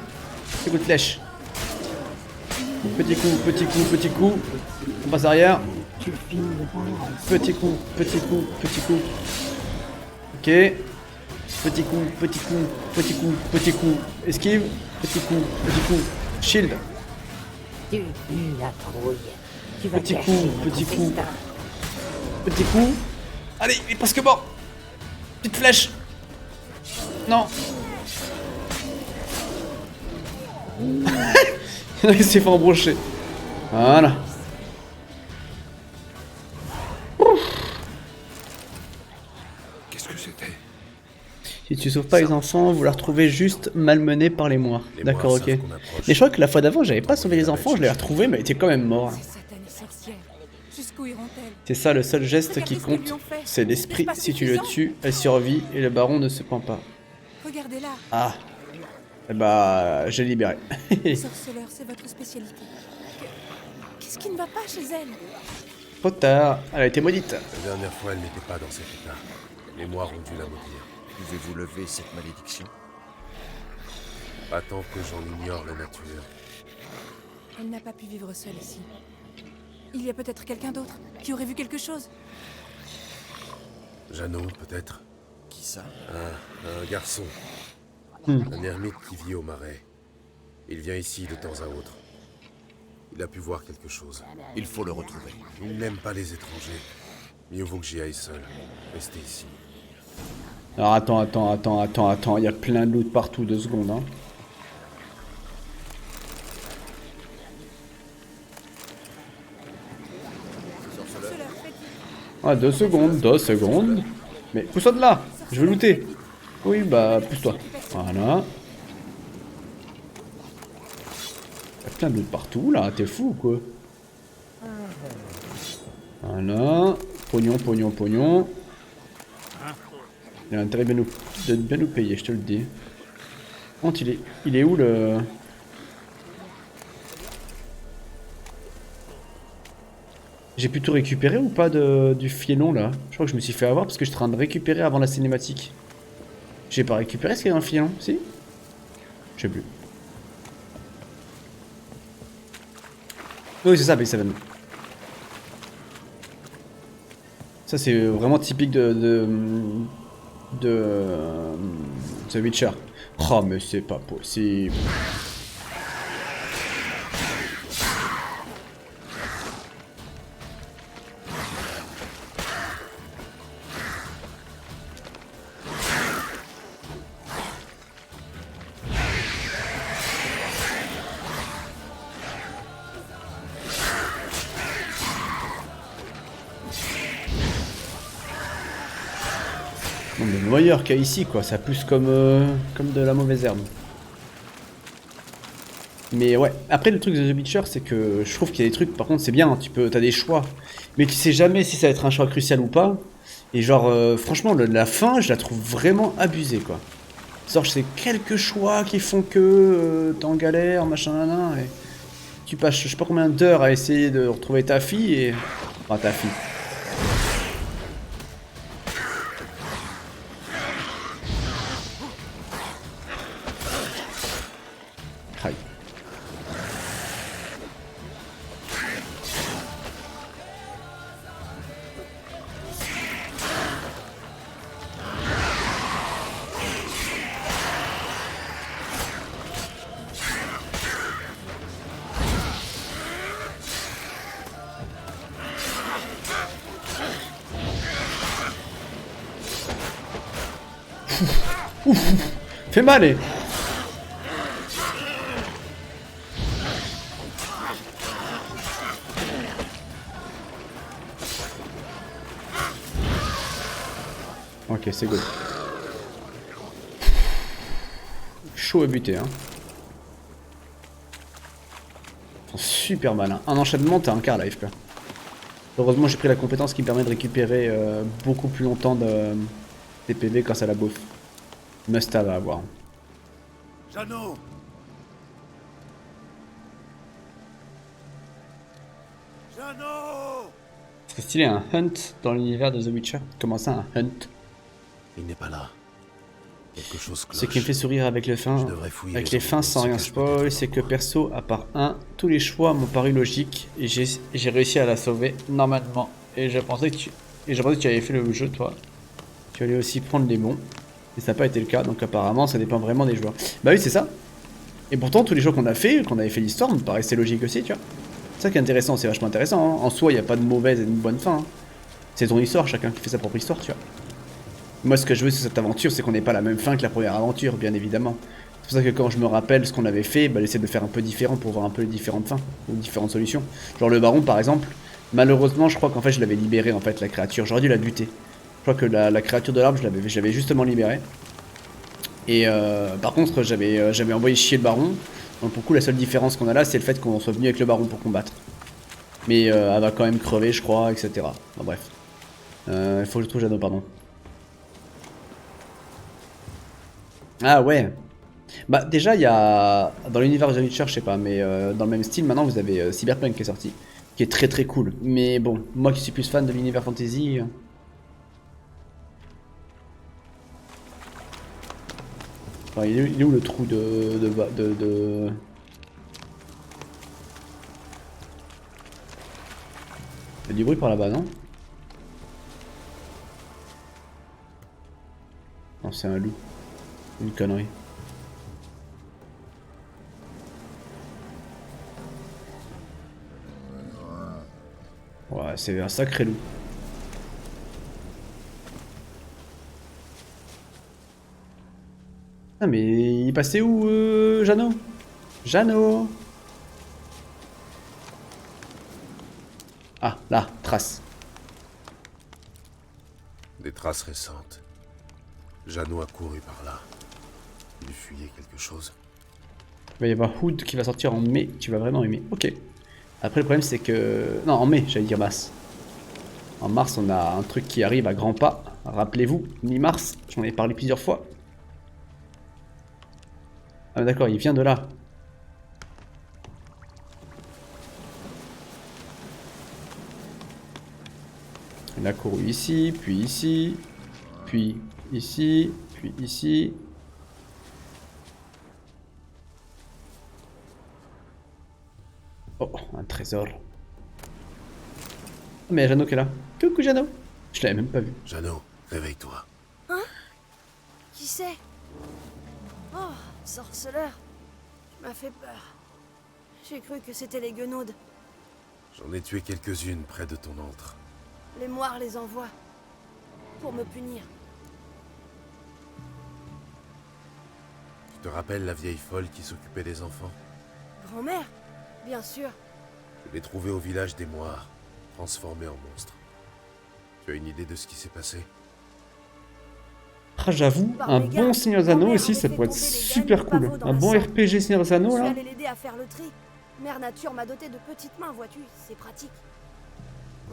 [SPEAKER 1] petit coup de flèche. Petit coup. On passe arrière. Petit coup. Ok. Petit coup. Esquive. Petit coup. Shield.
[SPEAKER 9] Tu pues la trouille. Tu vas
[SPEAKER 1] Petit
[SPEAKER 9] gâcher
[SPEAKER 1] coup.
[SPEAKER 9] notre festin.
[SPEAKER 1] Petit coup. Allez, il est presque mort. Petite flèche. Non. Il s'est fait embrocher. Voilà.
[SPEAKER 11] Qu'est-ce que c'était?
[SPEAKER 1] Si tu sauves pas les enfants, vous la retrouvez juste malmenée par les mois. D'accord, ok. Mais je crois que la fois d'avant, j'avais pas sauvé les enfants, je l'ai retrouvée, mais elle était quand même morte.
[SPEAKER 12] Jusqu'où iront-elles?
[SPEAKER 1] C'est ça le seul geste qui compte. C'est l'esprit. Si tu le tues, elle survit et le baron ne se pend pas.
[SPEAKER 12] Regardez-la.
[SPEAKER 1] Ah. Eh bah, j'ai libéré.
[SPEAKER 12] Sorceleur, c'est votre spécialité. Qu'est-ce qui ne va pas chez elle?
[SPEAKER 1] Trop tard, elle a été maudite.
[SPEAKER 3] La dernière fois, elle n'était pas dans cet état. Les moires ont dû la maudire.
[SPEAKER 13] Pouvez-vous lever cette malédiction?
[SPEAKER 3] Pas tant que j'en ignore la nature.
[SPEAKER 12] Elle n'a pas pu vivre seule ici. Il y a peut-être quelqu'un d'autre qui aurait vu quelque chose.
[SPEAKER 3] Jeannot, peut-être?
[SPEAKER 13] Qui ça?
[SPEAKER 3] Un garçon. Un ermite qui vit au marais. Il vient ici de temps à autre. Il a pu voir quelque chose.
[SPEAKER 13] Il faut le retrouver.
[SPEAKER 3] Il n'aime pas les étrangers. Mieux vaut que j'y aille seul. Restez ici.
[SPEAKER 1] Alors attends, il y a plein de loot partout, 2 secondes. Hein. Ah, 2 secondes. Mais pousse-toi de là, je veux looter. Oui, bah, pousse-toi. Voilà. Il y a plein de loot partout, là, t'es fou ou quoi? Voilà. Pognon. Il a intérêt de bien nous payer, je te le dis. Il est où le... J'ai pu tout récupérer ou pas du filon là? Je crois que je me suis fait avoir parce que je suis en train de récupérer avant la cinématique. J'ai pas récupéré ce qu'il y a dans le filon, si? Je sais plus. Oui, c'est ça, B7. Ça, c'est vraiment typique de The Witcher. Oh, mais c'est pas possible. Non mais meilleur qu'ici quoi, ça pousse comme de la mauvaise herbe. Mais ouais, après le truc de The Witcher, c'est que je trouve qu'il y a des trucs, par contre c'est bien, hein, t'as des choix, mais tu sais jamais si ça va être un choix crucial ou pas. Et genre, franchement, la fin, je la trouve vraiment abusée, quoi. Genre, c'est quelques choix qui font que t'es en galère, machin, nan, et tu passes je sais pas combien d'heures à essayer de retrouver ta fille et... Enfin, ta fille. Aïe. Ouf, fait mal, eh. Ok, c'est good. Chaud à buter, hein. Ils sont super malins. Un enchaînement, t'as un quart life, quoi. Heureusement, j'ai pris la compétence qui me permet de récupérer beaucoup plus longtemps des PV grâce à la bouffe. Must have à avoir.
[SPEAKER 3] Jeannot! Jeannot!
[SPEAKER 1] C'est stylé un hunt dans l'univers de The Witcher. Comment ça, un hunt?
[SPEAKER 3] Il n'est pas là. Quelque chose cloche.
[SPEAKER 1] Ce qui me fait sourire avec les fins sans rien spoil, c'est que perso, à part un, tous les choix m'ont paru logiques et j'ai réussi à la sauver normalement. Et je pensais que tu avais fait le jeu, toi. Tu allais aussi prendre les bons. Et ça n'a pas été le cas, donc apparemment ça dépend vraiment des joueurs. Bah oui, c'est ça. Et pourtant, tous les jeux qu'on avait fait l'histoire, me paraissait logique aussi, tu vois. C'est ça qui est intéressant, c'est vachement intéressant. Hein. En soi, il n'y a pas de mauvaise et de bonne fin. Hein. C'est ton histoire, chacun qui fait sa propre histoire, tu vois. Moi, ce que je veux sur cette aventure, c'est qu'on n'ait pas la même fin que la première aventure, bien évidemment. C'est pour ça que quand je me rappelle ce qu'on avait fait, bah, j'essaie de faire un peu différent pour voir un peu les différentes fins, ou différentes solutions. Genre le baron, par exemple, malheureusement, je crois qu'en fait, je l'avais libéré, en fait, la créature. J'aurais dû la buter. Je crois que la créature de l'arbre, je l'avais justement libérée. Et par contre, j'avais envoyé chier le baron. Donc pour le coup, la seule différence qu'on a là, c'est le fait qu'on soit venu avec le baron pour combattre. Mais elle va quand même crever, je crois, etc. Enfin, bref. Il faut que je trouve Jeannot, pardon. Ah ouais. Bah déjà, il y a... Dans l'univers de The Witcher, je sais pas, mais dans le même style, maintenant, vous avez Cyberpunk qui est sorti. Qui est très très cool. Mais bon, moi qui suis plus fan de l'univers fantasy... Enfin, il est où le trou de... Il y a du bruit par là-bas, non? Non, c'est un loup. Une connerie. Ouais, c'est un sacré loup. Ah mais il passait où, Jeannot? Jeannot? Ah, là, trace.
[SPEAKER 3] Des traces récentes. Jeannot a couru par là. Il fuyait quelque chose.
[SPEAKER 1] Il va y avoir Hood qui va sortir en mai, tu vas vraiment aimer. Ok. Après le problème c'est que... Non, en mai, j'allais dire mars. En mars, on a un truc qui arrive à grands pas. Rappelez-vous, mi-mars, j'en ai parlé plusieurs fois. Ah d'accord, il vient de là. Il a couru ici, puis ici, puis ici, puis ici. Oh, un trésor. Oh, mais il y a Jeannot qui est là. Coucou Jeannot. Je l'avais même pas vu.
[SPEAKER 3] Jeannot, réveille-toi.
[SPEAKER 14] Hein? Qui c'est? Oh, sorceleur. Tu m'as fait peur. J'ai cru que c'était les guenaudes.
[SPEAKER 3] J'en ai tué quelques-unes près de ton antre.
[SPEAKER 14] Les moires les envoient. Pour me punir.
[SPEAKER 3] Tu te rappelles la vieille folle qui s'occupait des enfants?
[SPEAKER 14] Grand-mère? Bien sûr.
[SPEAKER 3] Je l'ai trouvée au village des Moires, transformée en monstre. Tu as une idée de ce qui s'est passé?
[SPEAKER 1] Ah, j'avoue, un bon Seigneur des Anneaux ici, ça pourrait être super cool. Un bon RPG Seigneur des Anneaux,
[SPEAKER 14] Je suis
[SPEAKER 1] là.
[SPEAKER 14] allée l'aider à faire le tri. Mère Nature m'a doté de petites mains, vois-tu, c'est pratique.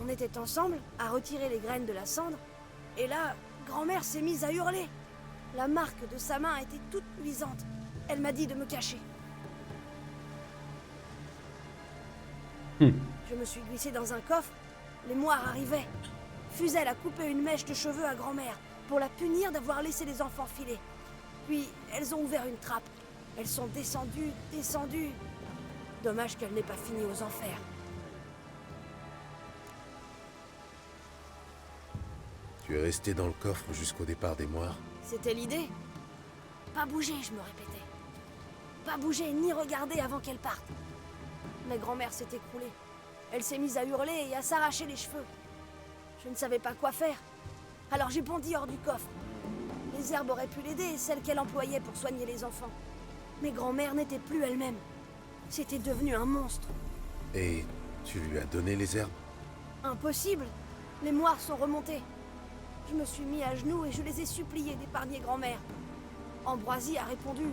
[SPEAKER 14] On était ensemble à retirer les graines de la cendre, et là, grand-mère s'est mise à hurler. La marque de sa main était toute luisante. Elle m'a dit de me cacher. Je me suis glissée dans un coffre. Les moires arrivaient. Fuzel a coupé une mèche de cheveux à grand-mère pour la punir d'avoir laissé les enfants filer. Puis, elles ont ouvert une trappe. Elles sont descendues, descendues. Dommage qu'elle n'ait pas fini aux enfers.
[SPEAKER 3] Tu es resté dans le coffre jusqu'au départ des moires?
[SPEAKER 14] C'était l'idée. Pas bouger, je me répétais. Pas bouger ni regarder avant qu'elle parte. Mais grand-mère s'est écroulée. Elle s'est mise à hurler et à s'arracher les cheveux. Je ne savais pas quoi faire. Alors j'ai bondi hors du coffre. Les herbes auraient pu l'aider, celles qu'elle employait pour soigner les enfants. Mais grand-mère n'était plus elle-même. C'était devenu un monstre.
[SPEAKER 3] Et tu lui as donné les herbes?
[SPEAKER 14] Impossible. Les moires sont remontées. Je me suis mis à genoux et je les ai suppliés d'épargner grand-mère. Ambroisie a répondu.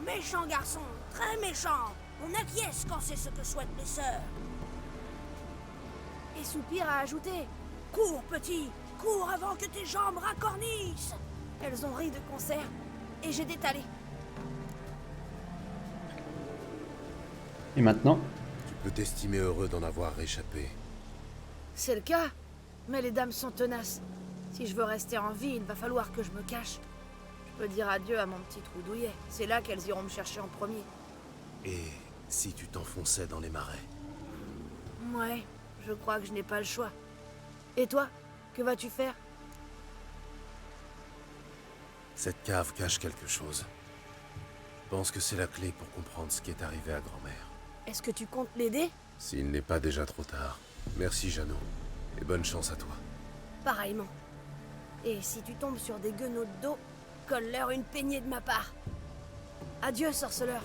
[SPEAKER 14] Méchant garçon, très méchant. On acquiesce quand c'est ce que souhaitent les sœurs. Et Soupir a ajouté. Cours, petit, cours avant que tes jambes racornissent. Elles ont ri de concert et j'ai détalé.
[SPEAKER 1] Et maintenant?
[SPEAKER 3] Tu peux t'estimer heureux d'en avoir échappé.
[SPEAKER 14] C'est le cas, mais les dames sont tenaces. Si je veux rester en vie, il va falloir que je me cache. Je peux dire adieu à mon petit trou douillet. C'est là qu'elles iront me chercher en premier.
[SPEAKER 3] Et si tu t'enfonçais dans les marais?
[SPEAKER 14] Ouais, je crois que je n'ai pas le choix. Et toi, que vas-tu faire?
[SPEAKER 3] Cette cave cache quelque chose. Je pense que c'est la clé pour comprendre ce qui est arrivé à grand-mère.
[SPEAKER 14] Est-ce que tu comptes l'aider?
[SPEAKER 3] S'il n'est pas déjà trop tard. Merci, Jeannot. Et bonne chance à toi.
[SPEAKER 14] Pareillement. Et si tu tombes sur des guenaudes d'eau, colle-leur une peignée de ma part. Adieu, sorceleur.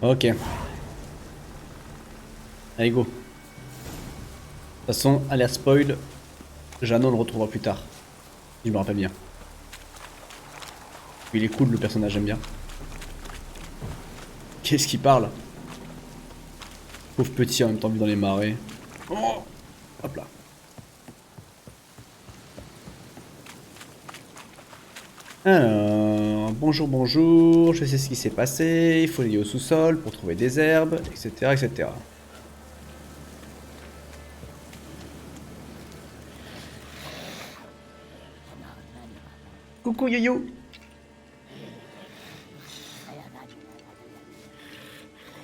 [SPEAKER 1] Ok. Allez, go. De toute façon, alerte spoil. Jeannot on le retrouvera plus tard. Si je me rappelle bien. Il est cool, le personnage, j'aime bien. Qu'est-ce qu'il parle? Pauvre petit en même temps vu dans les marais. Oh, hop là. Alors, bonjour, bonjour, je sais ce qui s'est passé, il faut aller au sous-sol pour trouver des herbes, etc. etc. Coucou Yo-Yo.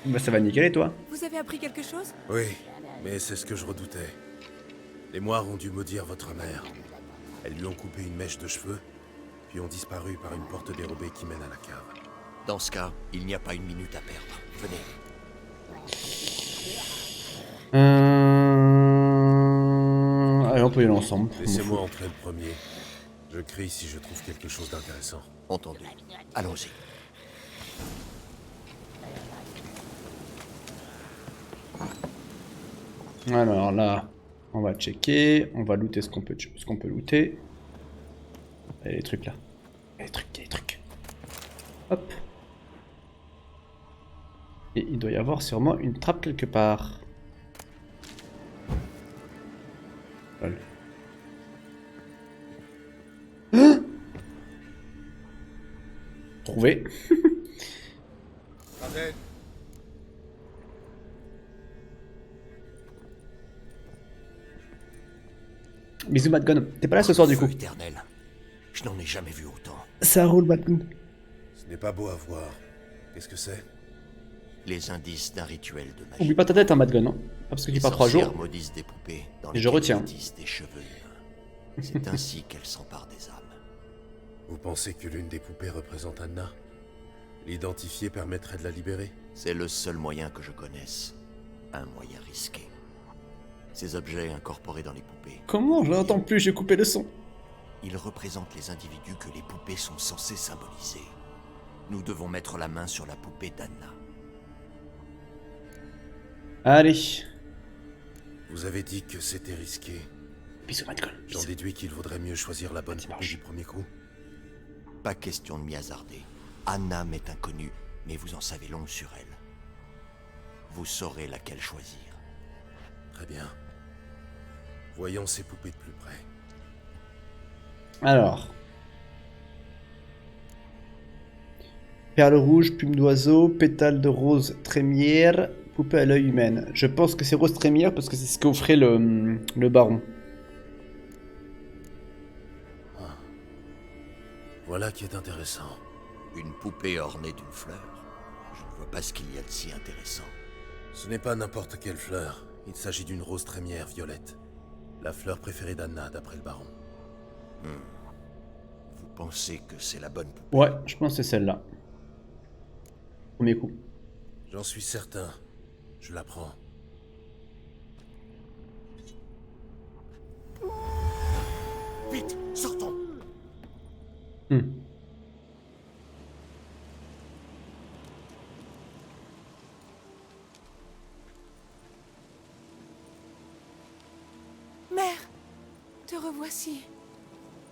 [SPEAKER 1] Bah ça va nickel et toi?
[SPEAKER 12] Vous avez appris quelque chose?
[SPEAKER 3] Oui, mais c'est ce que je redoutais. Les moires ont dû maudire votre mère. Elles lui ont coupé une mèche de cheveux, puis ont disparu par une porte dérobée qui mène à la cave.
[SPEAKER 13] Dans ce cas, il n'y a pas une minute à perdre. Venez.
[SPEAKER 1] Allez, on peut y aller ensemble.
[SPEAKER 3] Laissez-moi entrer le premier. Je crie si je trouve quelque chose d'intéressant.
[SPEAKER 13] Entendu. Allons-y.
[SPEAKER 1] Alors là, on va checker, on va looter ce qu'on peut looter. Et les trucs là. Il y a des trucs. Hop. Et il doit y avoir sûrement une trappe quelque part. Voilà. Ah, trouvé. Bisous Madgon, t'es pas là ce soir du coup?
[SPEAKER 13] Éternel. Je n'en ai jamais vu autant.
[SPEAKER 1] Ça roule Madgon.
[SPEAKER 3] Ce n'est pas beau à voir. Qu'est-ce que c'est?
[SPEAKER 13] Les indices d'un rituel de magie.
[SPEAKER 1] Oublie pas ta tête hein Madgon, hein. Parce que tu pars 3 jours.
[SPEAKER 13] Maudissent des poupées dans
[SPEAKER 1] et je retiens.
[SPEAKER 13] Des cheveux humains. C'est ainsi qu'elles s'emparent des âmes.
[SPEAKER 3] Vous pensez que l'une des poupées représente Anna? L'identifier permettrait de la libérer?
[SPEAKER 13] C'est le seul moyen que je connaisse. Un moyen risqué. Ces objets incorporés dans les poupées.
[SPEAKER 1] Comment? Je l'entends plus, j'ai coupé le son.
[SPEAKER 13] Ils représentent les individus que les poupées sont censées symboliser. Nous devons mettre la main sur la poupée d'Anna.
[SPEAKER 1] Allez.
[SPEAKER 3] Vous avez dit que c'était risqué. J'en déduis qu'il vaudrait mieux choisir la bonne poupée du premier coup.
[SPEAKER 13] Pas question de m'y hasarder. Anna m'est inconnue, mais vous en savez long sur elle. Vous saurez laquelle choisir.
[SPEAKER 3] Très bien. Voyons ces poupées de plus près.
[SPEAKER 1] Alors. Perle rouge, plume d'oiseau, pétale de rose trémière, poupée à l'œil humaine. Je pense que c'est rose trémière parce que c'est ce qu'offrait le baron.
[SPEAKER 3] Ah. Voilà qui est intéressant.
[SPEAKER 13] Une poupée ornée d'une fleur. Je ne vois pas ce qu'il y a de si intéressant.
[SPEAKER 3] Ce n'est pas n'importe quelle fleur. Il s'agit d'une rose trémière violette. La fleur préférée d'Anna, d'après le baron.
[SPEAKER 13] Vous pensez que c'est la bonne poupée?
[SPEAKER 1] Ouais, je pense que c'est celle-là. Premier coup.
[SPEAKER 3] J'en suis certain. Je la prends.
[SPEAKER 13] Vite, sortons!
[SPEAKER 12] Mère, te revoici.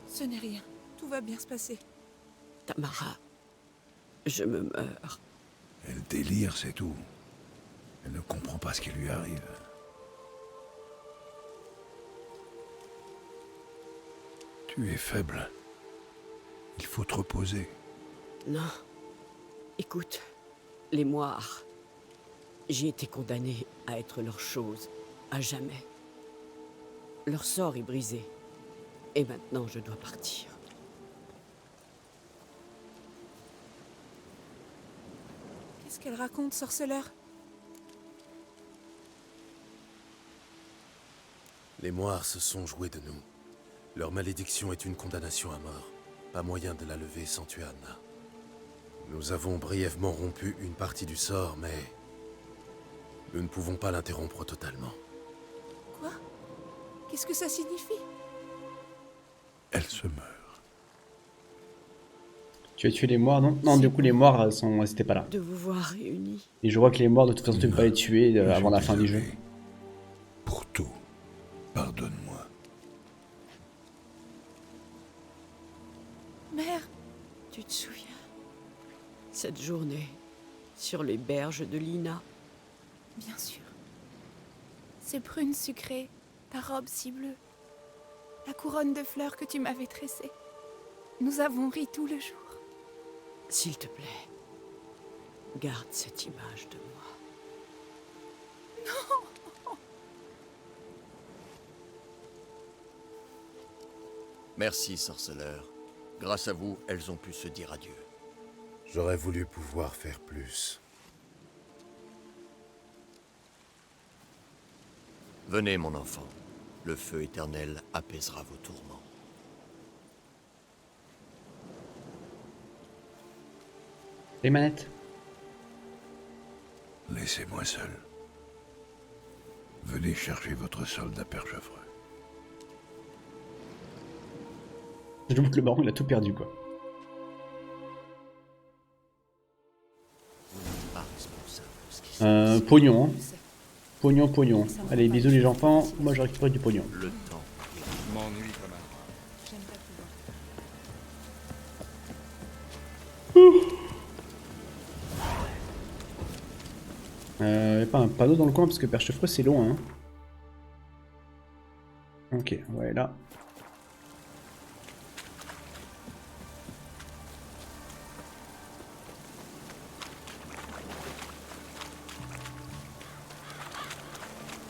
[SPEAKER 12] Ce n'est rien. Tout va bien se passer.
[SPEAKER 15] Tamara, je me meurs.
[SPEAKER 11] Elle délire, c'est tout. Elle ne comprend pas ce qui lui arrive. Tu es faible. Il faut te reposer.
[SPEAKER 15] Non. Écoute, les moires. J'ai été condamnée à être leur chose, à jamais. Leur sort est brisé. Et maintenant, je dois partir.
[SPEAKER 12] Qu'est-ce qu'elle raconte, sorceleur?
[SPEAKER 3] Les moires se sont joués de nous. Leur malédiction est une condamnation à mort. Pas moyen de la lever sans tuer Anna. Nous avons brièvement rompu une partie du sort, mais... nous ne pouvons pas l'interrompre totalement.
[SPEAKER 12] Quoi? Qu'est-ce que ça signifie?
[SPEAKER 11] Elle se meurt.
[SPEAKER 1] Tu as tué les moires, non? Non, du coup, les moires, elles étaient pas là.
[SPEAKER 15] De vous voir réunis.
[SPEAKER 1] Et je vois que les moires, de toute façon, tu ne peux pas les tuer avant la fin du jeu.
[SPEAKER 11] Pour tout, pardonne-moi.
[SPEAKER 12] Mère,
[SPEAKER 15] tu te souviens? Cette journée, sur les berges de Lina.
[SPEAKER 12] Bien sûr. Ces prunes sucrées, ta robe si bleue, la couronne de fleurs que tu m'avais tressée. Nous avons ri tout le jour.
[SPEAKER 15] S'il te plaît, garde cette image de moi.
[SPEAKER 12] Non!
[SPEAKER 13] Merci, sorceleur. Grâce à vous, elles ont pu se dire adieu.
[SPEAKER 3] J'aurais voulu pouvoir faire plus.
[SPEAKER 13] Venez, mon enfant. Le feu éternel apaisera vos tourments.
[SPEAKER 1] Les manettes.
[SPEAKER 11] Laissez-moi seul. Venez chercher votre soldat Perchefreux.
[SPEAKER 1] Je montre que le baron, il a tout perdu, quoi. Pognon, hein. Pognon, pognon. Allez, bisous les enfants. Moi, je récupère du pognon.
[SPEAKER 13] Le temps
[SPEAKER 16] m'ennuie quand même.
[SPEAKER 1] Y'a pas un panneau dans le coin parce que Perchefreux c'est loin, hein. Ok, ouais, là.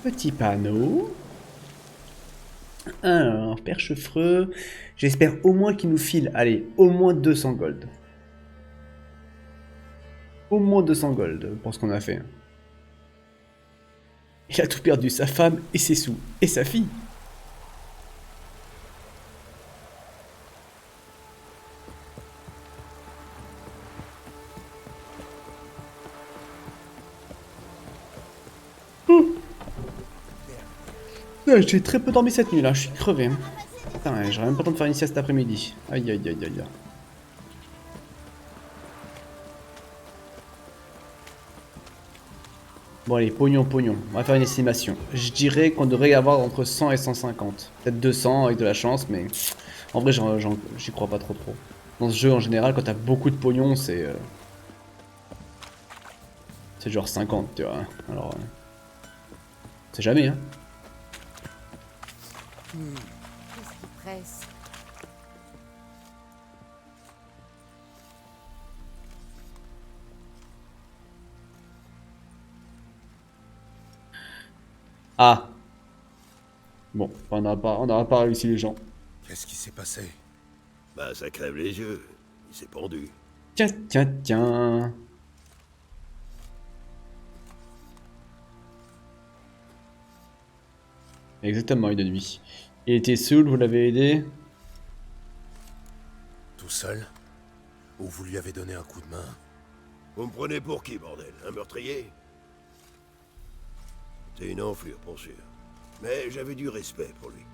[SPEAKER 1] Petit panneau. Alors, Perchefreux. J'espère au moins qu'il nous file, allez, au moins 200 gold. Au moins 200 gold pour ce qu'on a fait. Il a tout perdu, sa femme et ses sous, et sa fille. J'ai très peu dormi cette nuit là, je suis crevé. Hein. Putain, j'aurais même pas le temps de faire une sieste cet après-midi. Aïe aïe aïe aïe. Bon allez, pognon, pognon. On va faire une estimation. Je dirais qu'on devrait y avoir entre 100 et 150. Peut-être 200 avec de la chance, mais en vrai j'y crois pas trop. Dans ce jeu en général, quand t'as beaucoup de pognon, c'est genre 50, tu vois. Alors, c'est jamais, hein.
[SPEAKER 8] Qu'est-ce qui presse?
[SPEAKER 1] Ah. Bon, on n'aura pas réussi les gens.
[SPEAKER 3] Qu'est-ce qui s'est passé?
[SPEAKER 17] Bah ça crève les yeux. Il s'est pendu.
[SPEAKER 1] Tiens. Exactement, une nuit. Il était saoul, vous l'avez aidé?
[SPEAKER 3] Tout seul? Ou vous lui avez donné un coup de main?
[SPEAKER 17] Vous me prenez pour qui, bordel? Un meurtrier? C'est une enflure, pour sûr. Mais j'avais du respect pour lui.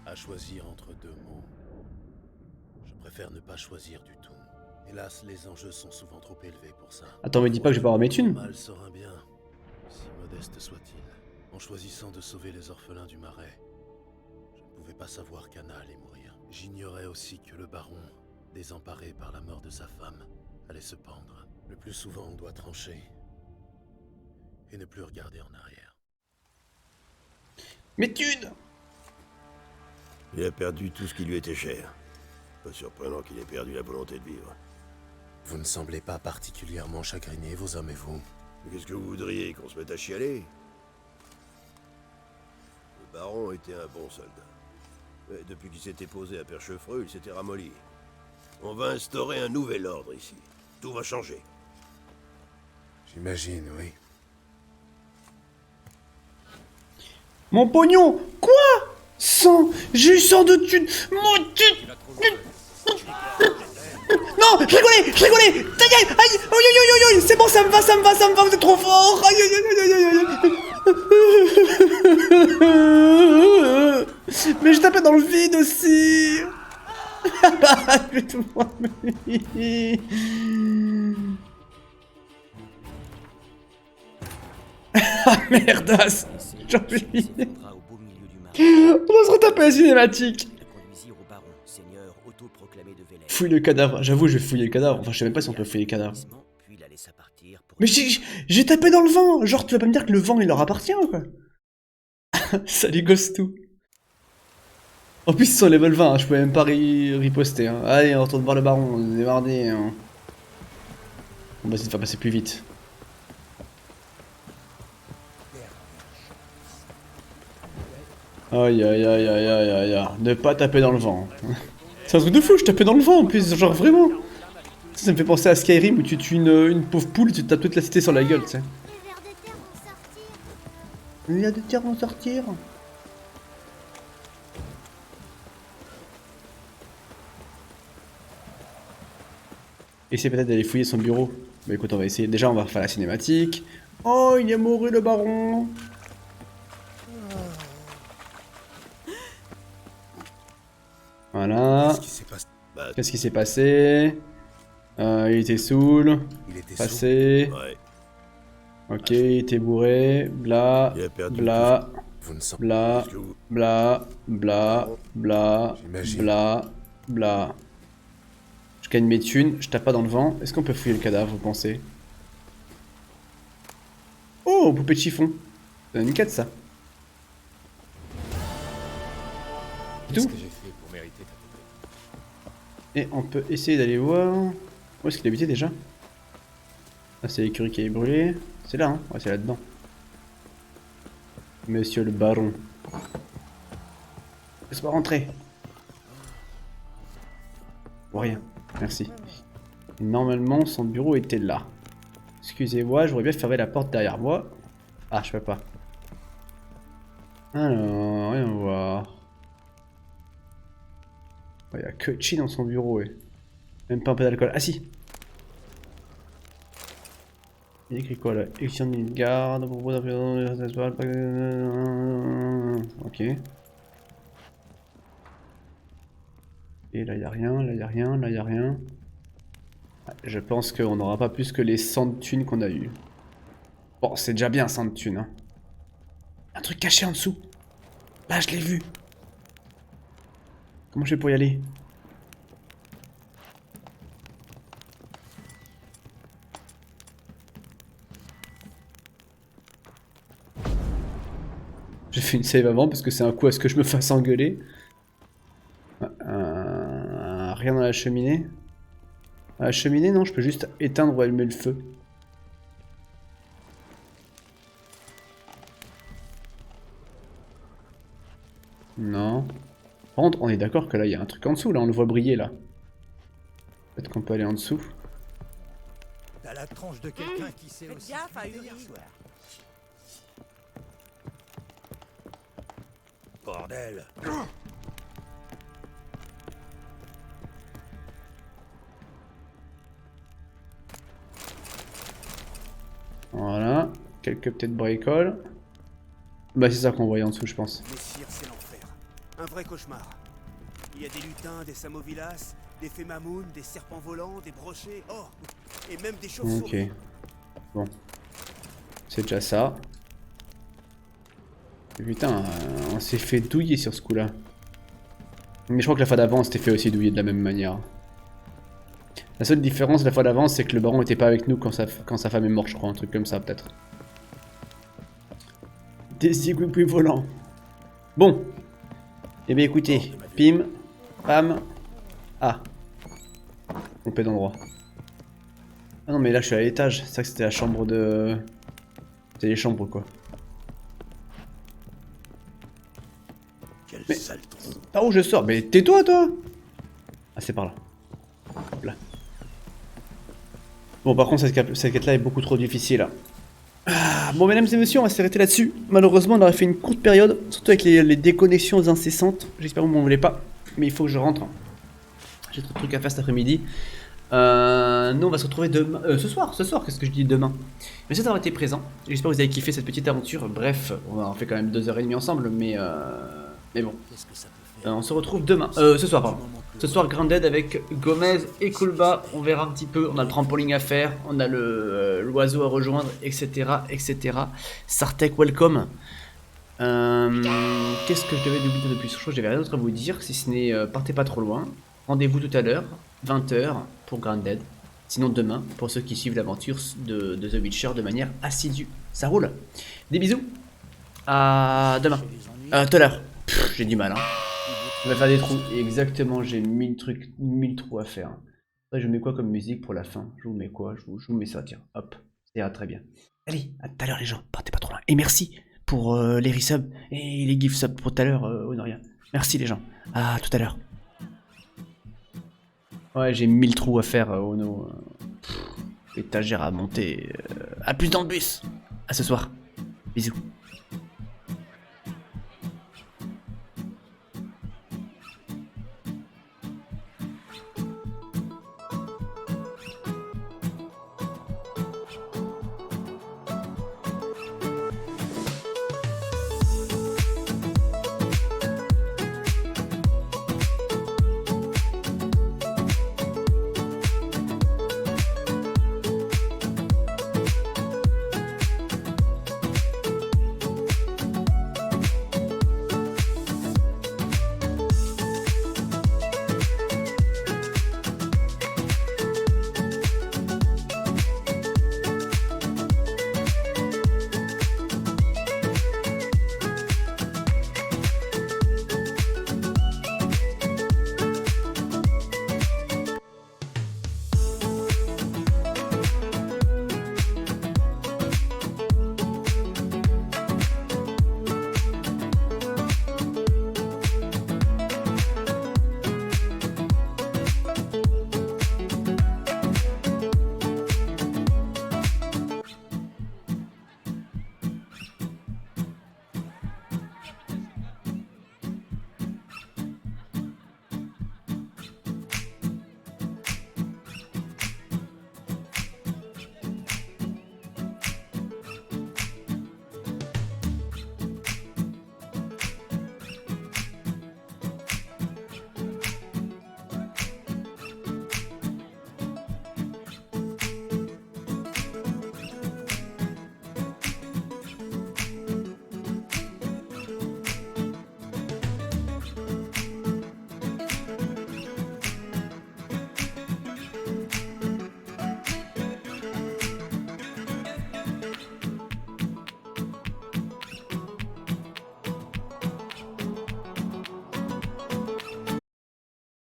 [SPEAKER 3] À choisir entre deux mots, je préfère ne pas choisir du tout. Hélas, les enjeux sont souvent trop élevés pour ça.
[SPEAKER 1] Attends, mais dis pas que je vais pas avoir mes thunes.
[SPEAKER 3] Mal sera bien, si modeste soit-il. En choisissant de sauver les orphelins du Marais, je ne pouvais pas savoir qu'Anna allait mourir. J'ignorais aussi que le baron, désemparé par la mort de sa femme, allait se pendre. Le plus souvent, on doit trancher et ne plus regarder en arrière.
[SPEAKER 1] Mes thunes!
[SPEAKER 17] Il a perdu tout ce qui lui était cher. Pas surprenant qu'il ait perdu la volonté de vivre.
[SPEAKER 3] Vous ne semblez pas particulièrement chagriné, vos hommes et vous.
[SPEAKER 17] Qu'est-ce que vous voudriez, qu'on se mette à chialer? Le baron était un bon soldat. Mais depuis qu'il s'était posé à Perchefreux, il s'était ramolli. On va instaurer un nouvel ordre ici. Tout va changer.
[SPEAKER 3] J'imagine, oui.
[SPEAKER 1] Mon pognon! Quoi? 100! J'ai eu 100 de thunes! Mon thune! Non! Je rigolais! Aïe! Aïe! C'est bon, ça me va, vous êtes trop fort! Aïe! Mais je tapais dans le vide aussi! Je vais tout voir. Ah merdasse! J'en suis. On va se retaper la cinématique! Fouille le cadavre. J'avoue, je vais fouiller le cadavre. Enfin, je sais même pas si on peut fouiller le cadavre. Mais j'ai tapé dans le vent! Genre, tu vas pas me dire que le vent il leur appartient ou quoi? Salut Ghostou. En plus, ils sont level 20, hein. Je pouvais même pas riposter. Hein. Allez, on retourne voir le baron, on est démerdé. Hein. On va essayer de faire passer plus vite. Aïe. Ne pas taper dans le vent. C'est un truc de fou, je tapais dans le vent en plus, genre vraiment. Ça me fait penser à Skyrim où tu tues une pauvre poule et tu tapes toute la cité sur la gueule, tu sais. Les vers de terre vont sortir. Essaye peut-être d'aller fouiller son bureau. Bah écoute, on va essayer. Déjà, on va faire la cinématique. Oh, il est mouru le baron. Voilà. Qu'est-ce qui s'est passé? Il était saoul. Passé.
[SPEAKER 17] Ouais.
[SPEAKER 1] Ok, il était bourré. Bla. Bla. Bla. Je gagne mes thunes, je tape pas dans le vent. Est-ce qu'on peut fouiller le cadavre, vous pensez? Oh, poupée de chiffon. C'est une quête, ça. Tout. Et on peut essayer d'aller voir... Où est-ce qu'il habitait déjà? Ah, c'est l'écurie qui est brûlée. C'est là, hein? Ouais, c'est là-dedans. Monsieur le baron. Laisse-moi rentrer. Pour rien. Merci. Normalement, son bureau était là. Excusez-moi, j'aurais bien fermé la porte derrière moi. Ah, je peux pas. Alors, rien voir. Il y a que chi dans son bureau, ouais. Même pas un peu d'alcool. Ah si. Il écrit quoi là? Élection de garde, propos d'un... Ok. Et là, il n'y a rien, là, il n'y a rien, là, il n'y a rien. Je pense qu'on n'aura pas plus que les 100 de thunes qu'on a eu. Bon, c'est déjà bien 100 de thunes. Hein. Un truc caché en dessous. Là, je l'ai vu. Comment je fais pour y aller? J'ai fait une save avant parce que c'est un coup à ce que je me fasse engueuler. Rien dans la cheminée. À la cheminée, non, je peux juste éteindre ou allumer le feu. Non. Par contre, on est d'accord que là, il y a un truc en dessous, là, on le voit briller, là. Peut-être qu'on peut aller en dessous.
[SPEAKER 10] T'as la tranche de quelqu'un qui sait aussi hier soir. Bordel.
[SPEAKER 1] Voilà. Quelques petites bricoles. Bah c'est ça qu'on voyait en dessous, je pense.
[SPEAKER 18] Messire, c'est l'enfer. Un vrai cauchemar. Il y a des lutins, des samovilas, des fémamounes, des serpents volants, des brochets, oh, et même des chauves-souris.
[SPEAKER 1] Ok. Bon. C'est déjà ça. Putain, on s'est fait douiller sur ce coup-là. Mais je crois que la fois d'avant, on s'était fait aussi douiller de la même manière. La seule différence de la fois d'avant, c'est que le baron était pas avec nous quand sa femme est morte, je crois, un truc comme ça, peut-être. Des zigouipouis volants. Bon. Eh bien écoutez, pim, pam. Ah. Trompé d'endroit. Ah non mais là je suis à l'étage, c'est ça que c'était la chambre de... C'était les chambres quoi. Mais par où je sors? Mais tais-toi toi. Ah c'est par là. Hop là. Bon par contre cette quête là est beaucoup trop difficile là. Ah, bon mesdames et messieurs on va s'arrêter là-dessus. Malheureusement on aurait fait une courte période, surtout avec les déconnexions incessantes. J'espère que vous m'en voulez pas. Mais il faut que je rentre. J'ai trop de trucs à faire cet après-midi. Nous on va se retrouver demain, ce soir, qu'est-ce que je dis demain. Merci d'avoir été présent, j'espère que vous avez kiffé cette petite aventure. Bref, on en fait quand même 2h30 ensemble, mais bon. On se retrouve demain, ce soir pardon. Ce soir Grounded avec Gomez et Kulba, on verra un petit peu, on a le trampoline à faire, on a l'oiseau à rejoindre, etc. etc. Sartek welcome. Qu'est-ce que je devais oublier de plus? Je crois que j'avais rien d'autre à vous dire, si ce n'est partez pas trop loin. Rendez-vous tout à l'heure, 20h pour Grounded. Sinon demain, pour ceux qui suivent l'aventure de The Witcher de manière assidue. Ça roule. Des bisous. À demain. Tout à l'heure. J'ai du mal. Hein. On va faire des trous. Exactement, j'ai 1000 trucs, 1000 trous à faire. Après, je mets quoi comme musique pour la fin? Je vous mets quoi? Je vous mets ça, tiens. Hop. Ça ira très bien. Allez, à tout à l'heure les gens. Partez pas trop loin. Et merci pour les resubs et les gift subs pour tout à l'heure, Honoria. Merci les gens. À tout à l'heure. Ouais, j'ai 1000 trous à faire, Ono. Étagère à monter. À plus dans le bus. À ce soir. Bisous.